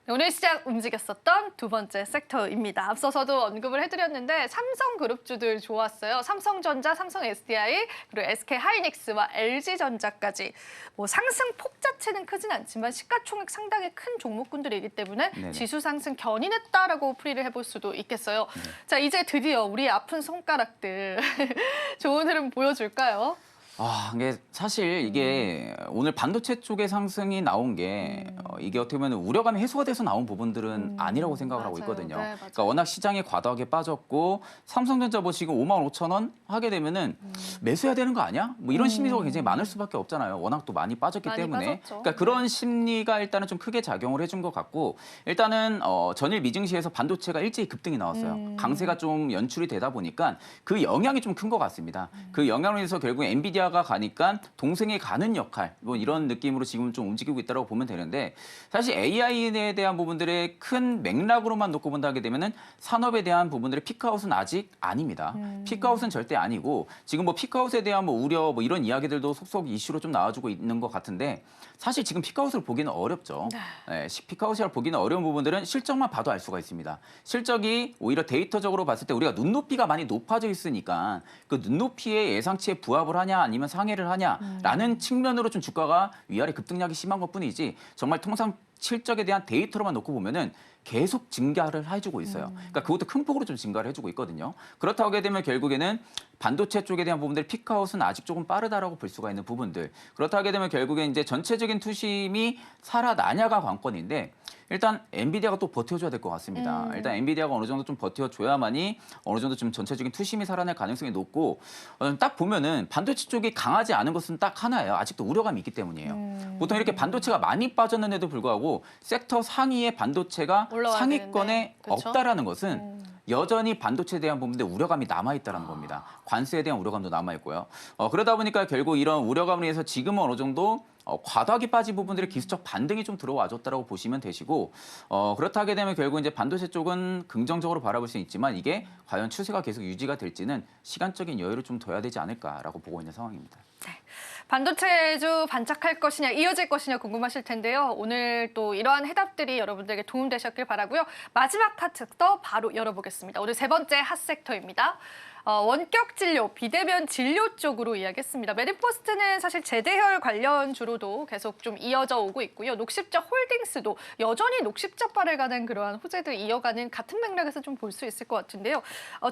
[SPEAKER 1] 네, 오늘 시장 움직였었던 두 번째 섹터입니다. 앞서서도 언급을 해드렸는데 삼성그룹주들 좋았어요. 삼성전자, 삼성 SDI, 그리고 SK하이닉스와 LG전자까지 뭐 상승폭 자체는 크진 않지만 시가총액 상당히 큰 종목군들이기 때문에
[SPEAKER 2] 네네.
[SPEAKER 1] 지수 상승 견인했다라고 풀이를 해볼 수도 있겠어요. 자, 이제 드디어 우리 아픈 손가락들 좋은 흐름 보여줄까요?
[SPEAKER 2] 이게 사실 이게 오늘 반도체 쪽의 상승이 나온 게 이게 어떻게 보면 우려감이 해소가 돼서 나온 부분들은 아니라고 생각을 하고
[SPEAKER 1] 맞아요.
[SPEAKER 2] 있거든요.
[SPEAKER 1] 네, 맞아요.
[SPEAKER 2] 그러니까 워낙 시장이 과도하게 빠졌고 삼성전자 뭐 지금 55,000원 하게 되면은 매수해야 되는 거 아니야? 뭐 이런 심리가 굉장히 많을 수밖에 없잖아요. 워낙 또 많이 빠졌기
[SPEAKER 1] 많이
[SPEAKER 2] 때문에.
[SPEAKER 1] 빠졌죠.
[SPEAKER 2] 그러니까 그런 심리가 일단은 좀 크게 작용을 해준 것 같고 일단은 전일 미증시에서 반도체가 일제히 급등이 나왔어요. 강세가 좀 연출이 되다 보니까 그 영향이 좀 큰 것 같습니다. 그 영향으로 인해서 결국 엔비디아가 가니까 동생이 가는 역할 뭐 이런 느낌으로 지금 좀 움직이고 있다고 보면 되는데 사실 AI에 대한 부분들의 큰 맥락으로만 놓고 본다게 되면은 산업에 대한 부분들의 피크아웃은 아직 아닙니다. 피크아웃은 절대 아니고 지금 뭐 피크아웃에 대한 뭐 우려 뭐 이런 이야기들도 속속 이슈로 좀 나와주고 있는 것 같은데 사실 지금 피크아웃을 보기는 어렵죠. 네, 피크아웃을 보기는 어려운 부분들은 실적만 봐도 알 수가 있습니다. 실적이 오히려 데이터적으로 봤을 때 우리가 눈높이가 많이 높아져 있으니까 그 눈높이의 예상치에 부합을 하냐 아니면 상회를 하냐라는 측면으로 좀 주가가 위아래 급등량이 심한 것뿐이지 정말 통상 실적에 대한 데이터로만 놓고 보면은 계속 증가를 해주고 있어요. 그러니까 그것도 큰 폭으로 좀 증가를 해주고 있거든요. 그렇다고 하게 되면 결국에는 반도체 쪽에 대한 부분들 피크아웃은 아직 조금 빠르다라고 볼 수가 있는 부분들. 그렇다고 하게 되면 결국에 이제 전체적인 투심이 살아나냐가 관건인데 일단 엔비디아가 또 버텨줘야 될 것 같습니다. 일단 엔비디아가 어느 정도 좀 버텨줘야만이 어느 정도 좀 전체적인 투심이 살아날 가능성이 높고 딱 보면은 반도체 쪽이 강하지 않은 것은 딱 하나예요. 아직도 우려감이 있기 때문이에요. 보통 이렇게 반도체가 많이 빠졌는데도 불구하고 섹터 상위의 반도체가
[SPEAKER 1] 올라와야
[SPEAKER 2] 상위권에
[SPEAKER 1] 되는데. 그쵸?
[SPEAKER 2] 없다라는 것은 여전히 반도체에 대한 부분들 우려감이 남아있다는 겁니다. 관세에 대한 우려감도 남아있고요. 그러다 보니까 결국 이런 우려감을 위해서 지금은 어느 정도 과도하게 빠진 부분들의 기술적 반등이 좀 들어와줬다라고 보시면 되시고 그렇다 하게 되면 결국 이제 반도체 쪽은 긍정적으로 바라볼 수 있지만 이게 과연 추세가 계속 유지가 될지는 시간적인 여유를 좀 둬야 되지 않을까라고 보고 있는 상황입니다.
[SPEAKER 1] 반도체주 반짝할 것이냐 이어질 것이냐 궁금하실 텐데요. 오늘 또 이러한 해답들이 여러분들에게 도움되셨길 바라고요. 마지막 파트도 바로 열어보겠습니다. 오늘 세 번째 핫섹터입니다. 원격 진료, 비대면 진료 쪽으로 이야기했습니다. 메디포스트는 사실 재대혈 관련주로도 계속 좀 이어져 오고 있고요. 녹십자 홀딩스도 여전히 녹십자 발행하는 그러한 호재들 이어가는 같은 맥락에서 좀 볼 수 있을 것 같은데요.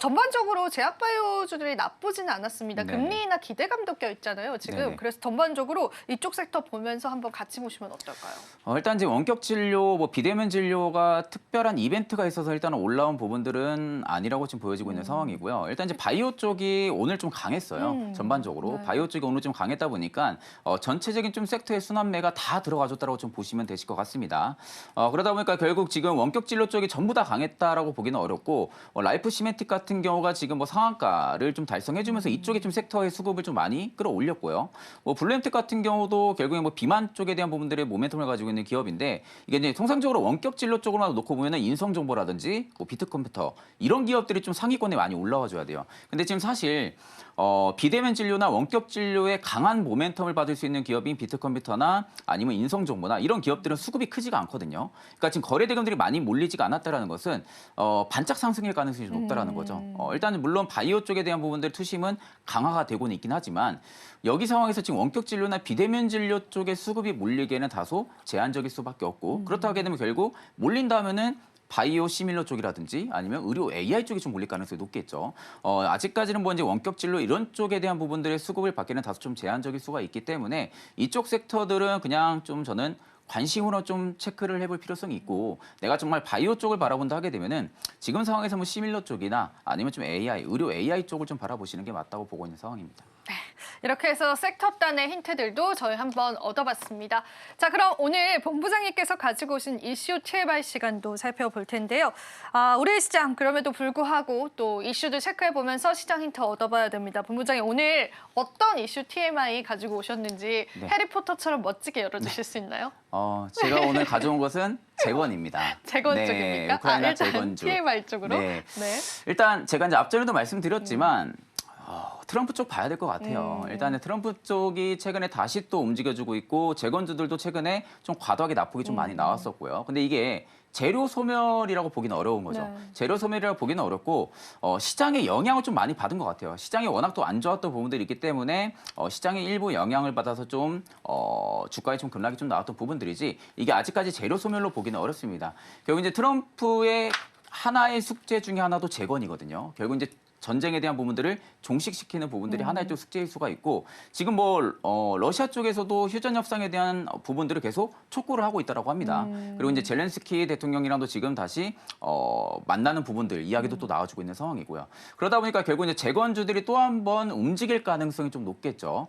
[SPEAKER 1] 전반적으로 제약바이오주들이 나쁘지는 않았습니다.
[SPEAKER 2] 네.
[SPEAKER 1] 금리 인하 기대감도 껴있잖아요. 지금
[SPEAKER 2] 네네.
[SPEAKER 1] 그래서 전반적으로 이쪽 섹터 보면서 한번 같이 보시면 어떨까요?
[SPEAKER 2] 일단 이제 원격 진료, 뭐 비대면 진료가 특별한 이벤트가 있어서 일단은 올라온 부분들은 아니라고 지금 보여지고 있는 상황이고요. 일단 이제 바이오 쪽이 오늘 좀 강했어요. 전반적으로
[SPEAKER 1] 네.
[SPEAKER 2] 바이오 쪽이 오늘 좀 강했다 보니까 전체적인 좀 섹터의 순환매가 다 들어가줬다라고 좀 보시면 되실 것 같습니다. 그러다 보니까 결국 지금 원격 진료 쪽이 전부 다 강했다라고 보기는 어렵고 라이프 시메틱 같은 경우가 지금 뭐 상한가를 좀 달성해주면서 이쪽에 좀 섹터의 수급을 좀 많이 끌어올렸고요. 뭐 블루엠텍 같은 경우도 결국에 뭐 비만 쪽에 대한 부분들의 모멘텀을 가지고 있는 기업인데 이게 이제 통상적으로 원격 진료 쪽으로만 놓고 보면은 인성정보라든지 뭐 비트컴퓨터 이런 기업들이 좀 상위권에 많이 올라와 줘야 돼요. 근데 지금 사실 비대면 진료나 원격 진료에 강한 모멘텀을 받을 수 있는 기업인 비트컴퓨터나 아니면 인성정보나 이런 기업들은 수급이 크지가 않거든요. 그러니까 지금 거래 대금들이 많이 몰리지가 않았다라는 것은 반짝 상승일 가능성이 좀 높다라는 거죠. 일단 물론 바이오 쪽에 대한 부분들 투심은 강화가 되고는 있긴 하지만 여기 상황에서 지금 원격 진료나 비대면 진료 쪽에 수급이 몰리기에는 다소 제한적일 수밖에 없고 그렇다고 하게 되면 결국 몰린다면은 바이오 시밀러 쪽이라든지 아니면 의료 AI 쪽이 좀 몰릴 가능성이 높겠죠. 아직까지는 뭐 이제 원격 진료 이런 쪽에 대한 부분들의 수급을 받기는 다소 좀 제한적일 수가 있기 때문에 이쪽 섹터들은 그냥 좀 저는 관심으로 좀 체크를 해볼 필요성이 있고 내가 정말 바이오 쪽을 바라본다 하게 되면은 지금 상황에서 뭐 시밀러 쪽이나 아니면 좀 AI, 의료 AI 쪽을 좀 바라보시는 게 맞다고 보고 있는 상황입니다.
[SPEAKER 1] 이렇게 해서 섹터단의 힌트들도 저희 한번 얻어봤습니다. 자, 그럼 오늘 본부장님께서 가지고 오신 이슈 TMI 시간도 살펴볼 텐데요. 우리 시장 그럼에도 불구하고 또 이슈들 체크해보면서 시장 힌트 얻어봐야 됩니다. 본부장님 오늘 어떤 이슈 TMI 가지고 오셨는지
[SPEAKER 2] 네.
[SPEAKER 1] 해리포터처럼 멋지게 열어주실 수 있나요?
[SPEAKER 2] 제가 오늘 가져온 것은 재건입니다.
[SPEAKER 1] 재건
[SPEAKER 2] 네,
[SPEAKER 1] 쪽입니까?
[SPEAKER 2] 우크라이나
[SPEAKER 1] 일단
[SPEAKER 2] 재건주.
[SPEAKER 1] TMI 쪽으로.
[SPEAKER 2] 네.
[SPEAKER 1] 네.
[SPEAKER 2] 일단 제가 이제 앞전에도 말씀드렸지만 트럼프 쪽 봐야 될 것 같아요. 일단은 트럼프 쪽이 최근에 다시 또 움직여주고 있고 재건주들도 최근에 좀 과도하게 납폭이 좀 많이 나왔었고요. 근데 이게 재료 소멸이라고 보기는 어려운 거죠.
[SPEAKER 1] 네.
[SPEAKER 2] 재료 소멸이라고 보기는 어렵고 시장의 영향을 좀 많이 받은 것 같아요. 시장이 워낙 또 안 좋았던 부분들이 있기 때문에 시장의 일부 영향을 받아서 좀 주가에 좀 급락이 좀 나왔던 부분들이지 이게 아직까지 재료 소멸로 보기는 어렵습니다. 결국 이제 트럼프의 하나의 숙제 중에 하나도 재건이거든요. 결국 이제 전쟁에 대한 부분들을 종식시키는 부분들이 하나의 또 숙제일 수가 있고 지금 뭐 러시아 쪽에서도 휴전 협상에 대한 부분들을 계속 촉구를 하고 있다라고 합니다. 그리고 이제 젤렌스키 대통령이랑도 지금 다시 만나는 부분들 이야기도 또 나와주고 있는 상황이고요. 그러다 보니까 결국 이제 재건주들이 또 한 번 움직일 가능성이 좀 높겠죠.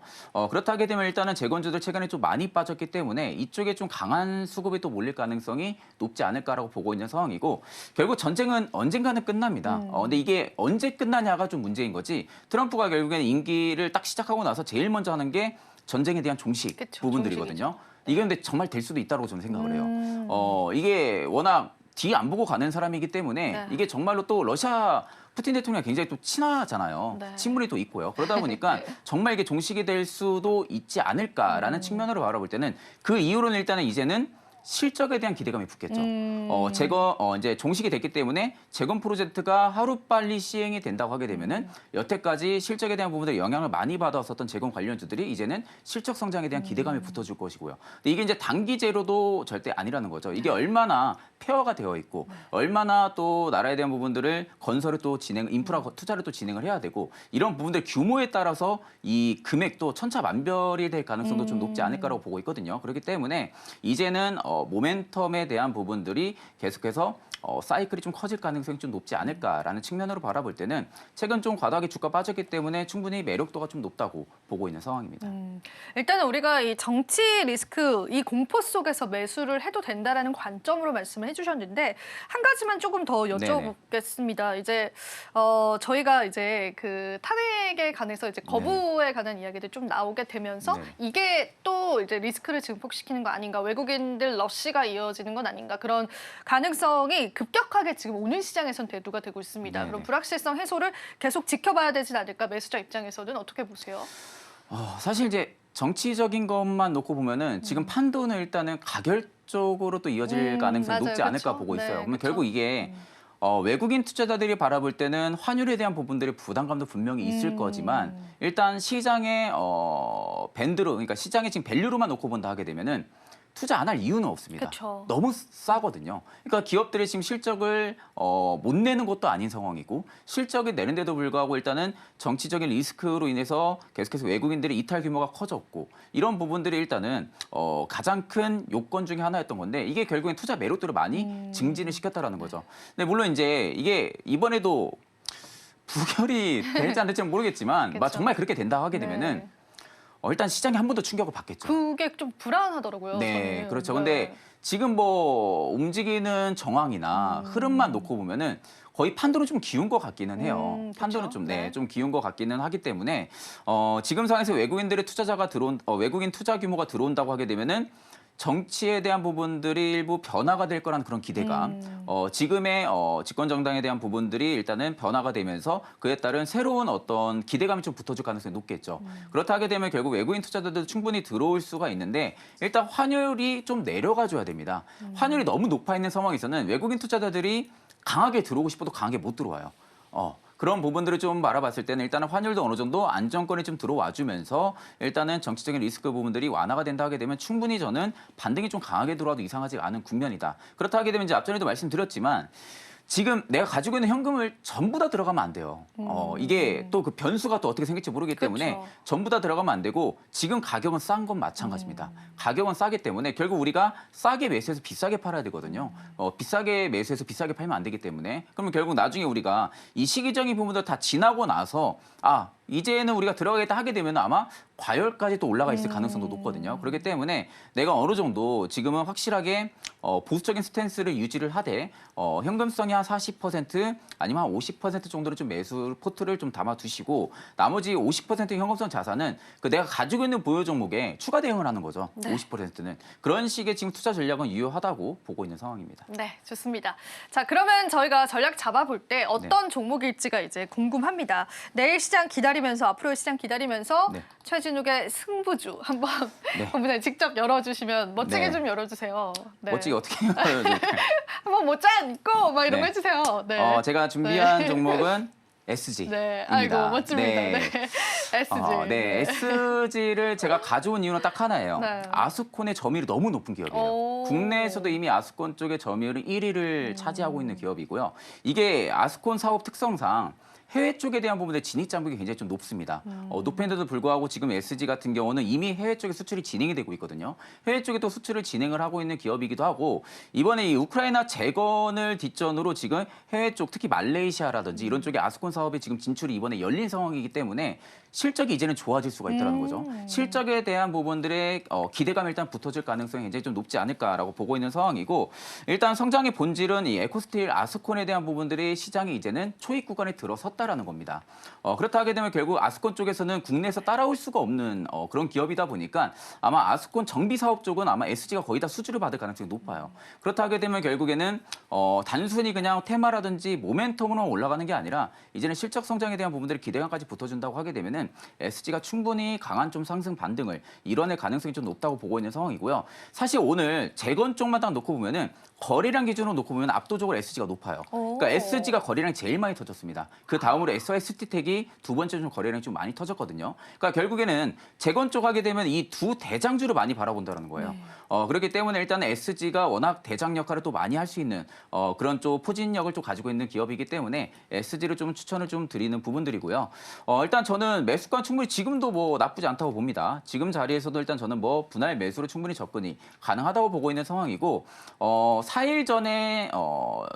[SPEAKER 2] 그렇다 하게 되면 일단은 재건주들 최근에 좀 많이 빠졌기 때문에 이쪽에 좀 강한 수급이 또 몰릴 가능성이 높지 않을까라고 보고 있는 상황이고 결국 전쟁은 언젠가는 끝납니다. 근데 이게 언제 끝나냐가 좀 문제인 거지. 트럼프가 결국에는 임기를 딱 시작하고 나서 제일 먼저 하는 게 전쟁에 대한 종식
[SPEAKER 1] 그쵸,
[SPEAKER 2] 부분들이거든요. 이게 근데 정말 될 수도 있다고 저는 생각을 해요. 이게 워낙 뒤 안 보고 가는 사람이기 때문에
[SPEAKER 1] 네.
[SPEAKER 2] 이게 정말로 또 러시아 푸틴 대통령이 굉장히 또 친하잖아요.
[SPEAKER 1] 네.
[SPEAKER 2] 친분이 또 있고요. 그러다 보니까 정말 이게 종식이 될 수도 있지 않을까라는 측면으로 바라볼 때는 그 이후로는 일단은 이제는 실적에 대한 기대감이 붙겠죠. 이제 종식이 됐기 때문에 재건 프로젝트가 하루빨리 시행이 된다고 하게 되면은 여태까지 실적에 대한 부분에 영향을 많이 받았었던 재건 관련주들이 이제는 실적 성장에 대한 기대감이 붙어줄 것이고요. 근데 이게 이제 단기제로도 절대 아니라는 거죠. 이게 얼마나 폐허가 되어 있고 얼마나 또 나라에 대한 부분들을 건설을 또 인프라 투자를 또 진행을 해야 되고 이런 부분들 규모에 따라서 이 금액도 천차만별이 될 가능성도 좀 높지 않을까라고 보고 있거든요. 그렇기 때문에 이제는 모멘텀에 대한 부분들이 계속해서 사이클이 좀 커질 가능성이 좀 높지 않을까라는 측면으로 바라볼 때는 최근 좀 과도하게 주가 빠졌기 때문에 충분히 매력도가 좀 높다고 보고 있는 상황입니다.
[SPEAKER 1] 일단은 우리가 이 정치 리스크, 이 공포 속에서 매수를 해도 된다라는 관점으로 말씀을 해주셨는데 한 가지만 조금 더 여쭤보겠습니다. 이제 저희가 이제 그 탄핵에 관해서 이제 거부에 관한 이야기들 좀 나오게 되면서 이게 또 이제 리스크를 증폭시키는 거 아닌가, 외국인들 러시가 이어지는 건 아닌가 그런 가능성이 급격하게 지금 오늘 시장에선 대두가 되고 있습니다. 그럼 불확실성 해소를 계속 지켜봐야 되진 않을까? 매수자 입장에서는 어떻게 보세요?
[SPEAKER 2] 사실 이제 정치적인 것만 놓고 보면은 지금 판도는 일단은 가결적으로 또 이어질 가능성이
[SPEAKER 1] 맞아요.
[SPEAKER 2] 높지 않을까
[SPEAKER 1] 그쵸?
[SPEAKER 2] 보고 있어요.
[SPEAKER 1] 네,
[SPEAKER 2] 그러면
[SPEAKER 1] 그쵸?
[SPEAKER 2] 결국 이게 외국인 투자자들이 바라볼 때는 환율에 대한 부분들의 부담감도 분명히 있을 거지만 일단 시장의 밴드로 그러니까 시장의 지금 밸류로만 놓고 본다 하게 되면은 투자 안 할 이유는 없습니다.
[SPEAKER 1] 그쵸.
[SPEAKER 2] 너무 싸거든요. 그러니까 기업들이 지금 실적을 못 내는 것도 아닌 상황이고 실적이 내는데도 불구하고 일단은 정치적인 리스크로 인해서 계속해서 외국인들의 이탈 규모가 커졌고 이런 부분들이 일단은 가장 큰 요건 중에 하나였던 건데 이게 결국엔 투자 매력도를 많이 증진을 시켰다라는 거죠. 근데 물론 이제 이게 이번에도 부결이 될지 안 될지는 모르겠지만
[SPEAKER 1] 그쵸.
[SPEAKER 2] 정말 그렇게 된다 하게 되면은 일단 시장이 한 번 더 충격을 받겠죠.
[SPEAKER 1] 그게 좀 불안하더라고요.
[SPEAKER 2] 네,
[SPEAKER 1] 저는.
[SPEAKER 2] 그렇죠.
[SPEAKER 1] 네.
[SPEAKER 2] 근데 지금 뭐 움직이는 정황이나 흐름만 놓고 보면은 거의 판도는 좀 기운 것 같기는 해요. 판도는
[SPEAKER 1] 그쵸.
[SPEAKER 2] 좀,
[SPEAKER 1] 네.
[SPEAKER 2] 좀 기운 것 같기는 하기 때문에 지금 상황에서 외국인들의 투자자가 외국인 투자 규모가 들어온다고 하게 되면은 정치에 대한 부분들이 일부 변화가 될 거라는 그런 기대감, 지금의 집권 정당에 대한 부분들이 일단은 변화가 되면서 그에 따른 새로운 어떤 기대감이 좀 붙어줄 가능성이 높겠죠. 그렇다 하게 되면 결국 외국인 투자자들도 충분히 들어올 수가 있는데 일단 환율이 좀 내려가줘야 됩니다. 환율이 너무 높아 있는 상황에서는 외국인 투자자들이 강하게 들어오고 싶어도 강하게 못 들어와요. 그런 부분들을 좀 바라봤을 때는 일단은 환율도 어느 정도 안정권이 좀 들어와주면서 일단은 정치적인 리스크 부분들이 완화가 된다 하게 되면 충분히 저는 반등이 좀 강하게 들어와도 이상하지 않은 국면이다. 그렇다 하게 되면 이제 앞전에도 말씀드렸지만 지금 내가 가지고 있는 현금을 전부 다 들어가면 안 돼요. 이게 또 그 변수가 또 어떻게 생길지 모르기 때문에
[SPEAKER 1] 그렇죠.
[SPEAKER 2] 전부 다 들어가면 안 되고 지금 가격은 싼 건 마찬가지입니다. 가격은 싸기 때문에 결국 우리가 싸게 매수해서 비싸게 팔아야 되거든요. 비싸게 매수해서 비싸게 팔면 안 되기 때문에 그러면 결국 나중에 우리가 이 시기적인 부분들 다 지나고 나서 이제는 우리가 들어가겠다 하게 되면 아마 과열까지 또 올라가 있을 가능성도 높거든요. 그렇기 때문에 내가 어느 정도 지금은 확실하게 보수적인 스탠스를 유지를 하되 현금성이 한 40% 아니면 한 50% 정도를 좀 매수 포트를 좀 담아두시고 나머지 50% 현금성 자산은 그 내가 가지고 있는 보유 종목에 추가 대응을 하는 거죠. 50%는. 그런 식의 지금 투자 전략은 유효하다고 보고 있는 상황입니다.
[SPEAKER 1] 네, 좋습니다. 자, 그러면 저희가 전략 잡아볼 때 어떤 종목일지가 이제 궁금합니다. 내일 시장 기다리면서 앞으로의 시장 기다리면서 최진욱의 승부주 한번 본부장님 직접 열어주시면 멋지게 좀 열어주세요. 네.
[SPEAKER 2] 멋지게 어떻게 해요?
[SPEAKER 1] 한번 못지 않고 막 이런 거 해주세요. 네.
[SPEAKER 2] 제가 준비한 종목은 SG.
[SPEAKER 1] 네, 아이고 멋집니다. 네. SG.
[SPEAKER 2] 네, SG를 제가 가져온 이유는 딱 하나예요.
[SPEAKER 1] 네.
[SPEAKER 2] 아스콘의 점유율이 너무 높은 기업이에요.
[SPEAKER 1] 오.
[SPEAKER 2] 국내에서도 이미 아스콘 쪽의 점유율은 1위를 차지하고 있는 기업이고요. 이게 아스콘 사업 특성상 해외 쪽에 대한 부분에 진입 장벽이 굉장히 좀 높습니다. 높은데도 불구하고 지금 SG 같은 경우는 이미 해외 쪽에 수출이 진행이 되고 있거든요. 해외 쪽에 또 수출을 진행을 하고 있는 기업이기도 하고 이번에 이 우크라이나 재건을 뒷전으로 지금 해외 쪽 특히 말레이시아라든지 이런 쪽에 아스콘 사업이 지금 진출이 이번에 열린 상황이기 때문에 실적이 이제는 좋아질 수가 있다는 거죠. 실적에 대한 부분들의 기대감이 일단 붙어질 가능성이 굉장히 좀 높지 않을까라고 보고 있는 상황이고 일단 성장의 본질은 이 에코스틸 아스콘에 대한 부분들이 시장이 이제는 초입 구간에 들어섰다라는 겁니다. 그렇다 하게 되면 결국 아스콘 쪽에서는 국내에서 따라올 수가 없는 그런 기업이다 보니까 아마 아스콘 정비 사업 쪽은 아마 SG가 거의 다 수주를 받을 가능성이 높아요. 그렇다 하게 되면 결국에는 단순히 그냥 테마라든지 모멘텀으로 올라가는 게 아니라 이제는 실적 성장에 대한 부분들이 기대감까지 붙어준다고 하게 되면은 SG가 충분히 강한 좀 상승 반등을 이뤄낼 가능성이 좀 높다고 보고 있는 상황이고요. 사실 오늘 재건 쪽만 딱 놓고 보면은 거래량 기준으로 놓고 보면 압도적으로 SG가 높아요. 그러니까 SG가 거래량이 제일 많이 터졌습니다. 그 다음으로 ST텍이 두 번째 좀 거래량이 좀 많이 터졌거든요. 그러니까 결국에는 재건 쪽 하게 되면 이 두 대장주를 많이 바라본다는 거예요. 그렇기 때문에 일단은 SG가 워낙 대장 역할을 또 많이 할 수 있는 그런 쪽 포진력을 좀 가지고 있는 기업이기 때문에 SG를 좀 추천을 좀 드리는 부분들이고요. 일단 저는 매수가 충분히 지금도 뭐 나쁘지 않다고 봅니다. 지금 자리에서도 일단 저는 뭐 분할 매수로 충분히 접근이 가능하다고 보고 있는 상황이고 4일 전에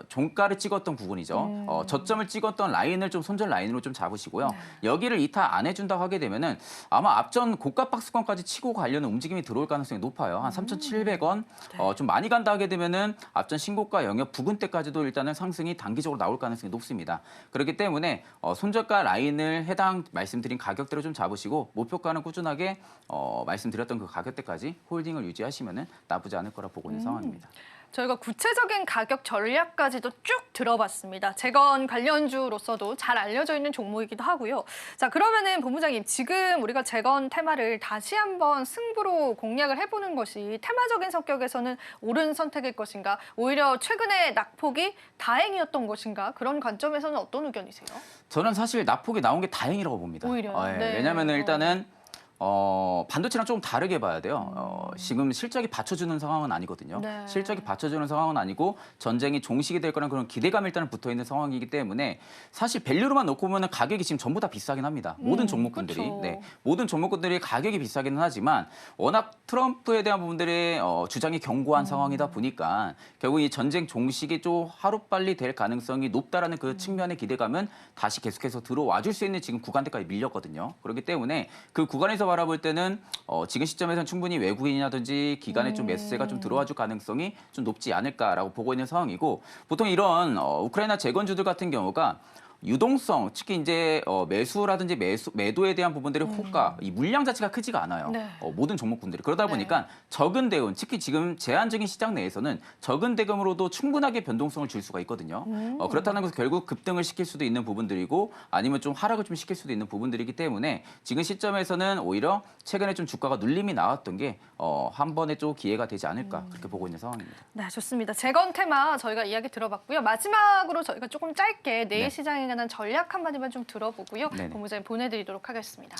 [SPEAKER 2] 종가를 찍었던 부분이죠. 저점을 찍었던 라인을 좀 손절 라인으로 좀 잡으시고요. 여기를 이탈 안 해준다고 하게 되면은 아마 앞전 고가 박스권까지 치고 가려는 움직임이 들어올 가능성이 높아요. 한 3,700원 좀 많이 간다 하게 되면은 앞전 신고가 영역 부근대까지도 일단은 상승이 단기적으로 나올 가능성이 높습니다. 그렇기 때문에 손절가 라인을 해당 말씀드린 가격대로 좀 잡으시고 목표가는 꾸준하게 말씀드렸던 그 가격대까지 홀딩을 유지하시면은 나쁘지 않을 거라 보고 있는 상황입니다.
[SPEAKER 1] 저희가 구체적인 가격 전략까지도 쭉 들어봤습니다. 재건 관련주로서도 잘 알려져 있는 종목이기도 하고요. 자, 그러면은 본부장님, 지금 우리가 재건 테마를 다시 한번 승부로 공략을 해보는 것이 테마적인 성격에서는 옳은 선택일 것인가? 오히려 최근에 낙폭이 다행이었던 것인가? 그런 관점에서는 어떤 의견이세요?
[SPEAKER 2] 저는 사실 낙폭이 나온 게 다행이라고 봅니다.
[SPEAKER 1] 오히려.
[SPEAKER 2] 예,
[SPEAKER 1] 네.
[SPEAKER 2] 왜냐하면 일단은 반도체랑 조금 다르게 봐야 돼요. 지금 실적이 받쳐주는 상황은 아니거든요.
[SPEAKER 1] 네.
[SPEAKER 2] 실적이 받쳐주는 상황은 아니고 전쟁이 종식이 될 거라는 그런 기대감이 일단은 붙어 있는 상황이기 때문에 사실 밸류로만 놓고 보면 가격이 지금 전부 다 비싸긴 합니다. 모든 종목군들이.
[SPEAKER 1] 그쵸.
[SPEAKER 2] 네, 모든 종목군들이 가격이 비싸기는 하지만 워낙 트럼프에 대한 부분들의 주장이 견고한 상황이다 보니까 결국 이 전쟁 종식이 좀 하루빨리 될 가능성이 높다라는 그 측면의 기대감은 다시 계속해서 들어와 줄 수 있는 지금 구간대까지 밀렸거든요. 그렇기 때문에 그 구간에서 바라볼 때는 지금 시점에서는 충분히 외국인이라든지 기관의 좀 매수세가 좀 들어와 줄 가능성이 좀 높지 않을까라고 보고 있는 상황이고 보통 이런 우크라이나 재건주들 같은 경우가 유동성, 특히 이제 매수라든지 매도에 대한 부분들의 호가, 이 물량 자체가 크지가 않아요.
[SPEAKER 1] 네.
[SPEAKER 2] 모든 종목군들이. 그러다 보니까 적은 대금, 특히 지금 제한적인 시장 내에서는 적은 대금으로도 충분하게 변동성을 줄 수가 있거든요. 그렇다는 것은 결국 급등을 시킬 수도 있는 부분들이고 아니면 좀 하락을 좀 시킬 수도 있는 부분들이기 때문에 지금 시점에서는 오히려 최근에 좀 주가가 눌림이 나왔던 게 한 번의 좀 기회가 되지 않을까 그렇게 보고 있는 상황입니다.
[SPEAKER 1] 네, 좋습니다. 재건 테마 저희가 이야기 들어봤고요. 마지막으로 저희가 조금 짧게 내일
[SPEAKER 2] 네.
[SPEAKER 1] 시장에 관한 전략 한마디만 좀 들어보고요.
[SPEAKER 2] 네네.
[SPEAKER 1] 본부장님 보내드리도록 하겠습니다.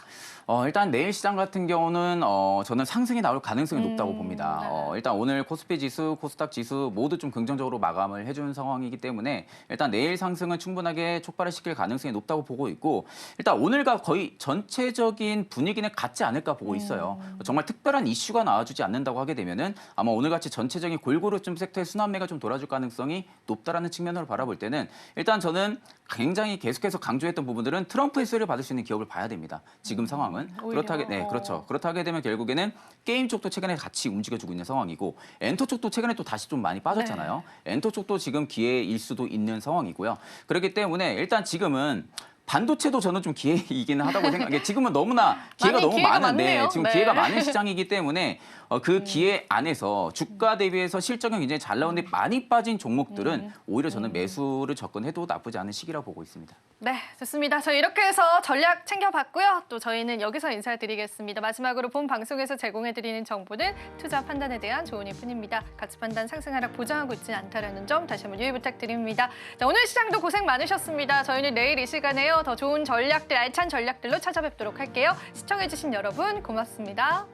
[SPEAKER 2] 일단 내일 시장 같은 경우는 저는 상승이 나올 가능성이 높다고 봅니다.
[SPEAKER 1] 네.
[SPEAKER 2] 일단 오늘 코스피 지수, 코스닥 지수 모두 좀 긍정적으로 마감을 해주는 상황이기 때문에 일단 내일 상승은 충분하게 촉발을 시킬 가능성이 높다고 보고 있고 일단 오늘과 거의 전체적인 분위기는 같지 않을까 보고 있어요. 정말 특별한 이슈가 나와주지 않는다고 하게 되면은 아마 오늘같이 전체적인 골고루 좀 섹터의 순환매가 좀 돌아줄 가능성이 높다라는 측면으로 바라볼 때는 일단 저는 굉장히 계속해서 강조했던 부분들은 트럼프의 수혜를 받을 수 있는 기업을 봐야 됩니다. 지금 상황은.
[SPEAKER 1] 오히려.
[SPEAKER 2] 그렇죠. 그렇다게 되면 결국에는 게임 쪽도 최근에 같이 움직여주고 있는 상황이고 엔터 쪽도 최근에 또 다시 좀 많이 빠졌잖아요. 엔터 쪽도 지금 기회일 수도 있는 상황이고요. 그렇기 때문에 일단 지금은 반도체도 저는 좀 기회이기는 하다고 생각해요. 지금은 너무나 기회가 너무
[SPEAKER 1] 기회가
[SPEAKER 2] 많은데
[SPEAKER 1] 많네요.
[SPEAKER 2] 지금
[SPEAKER 1] 네.
[SPEAKER 2] 기회가 많은 시장이기 때문에 그 기회 안에서 주가 대비해서 실적이 굉장히 잘 나오는데 많이 빠진 종목들은 오히려 저는 매수를 접근해도 나쁘지 않은 시기라고 보고 있습니다.
[SPEAKER 1] 네, 좋습니다. 저희 이렇게 해서 전략 챙겨봤고요. 또 저희는 여기서 인사드리겠습니다. 마지막으로 본 방송에서 제공해드리는 정보는 투자 판단에 대한 조언일 뿐입니다. 가치 판단 상승 하락 보장하고 있지는 않다는 점 다시 한번 유의 부탁드립니다. 자, 오늘 시장도 고생 많으셨습니다. 저희는 내일 이 시간에요. 다음에요. 더 좋은 전략들, 알찬 전략들로 찾아뵙도록 할게요. 시청해주신 여러분 고맙습니다.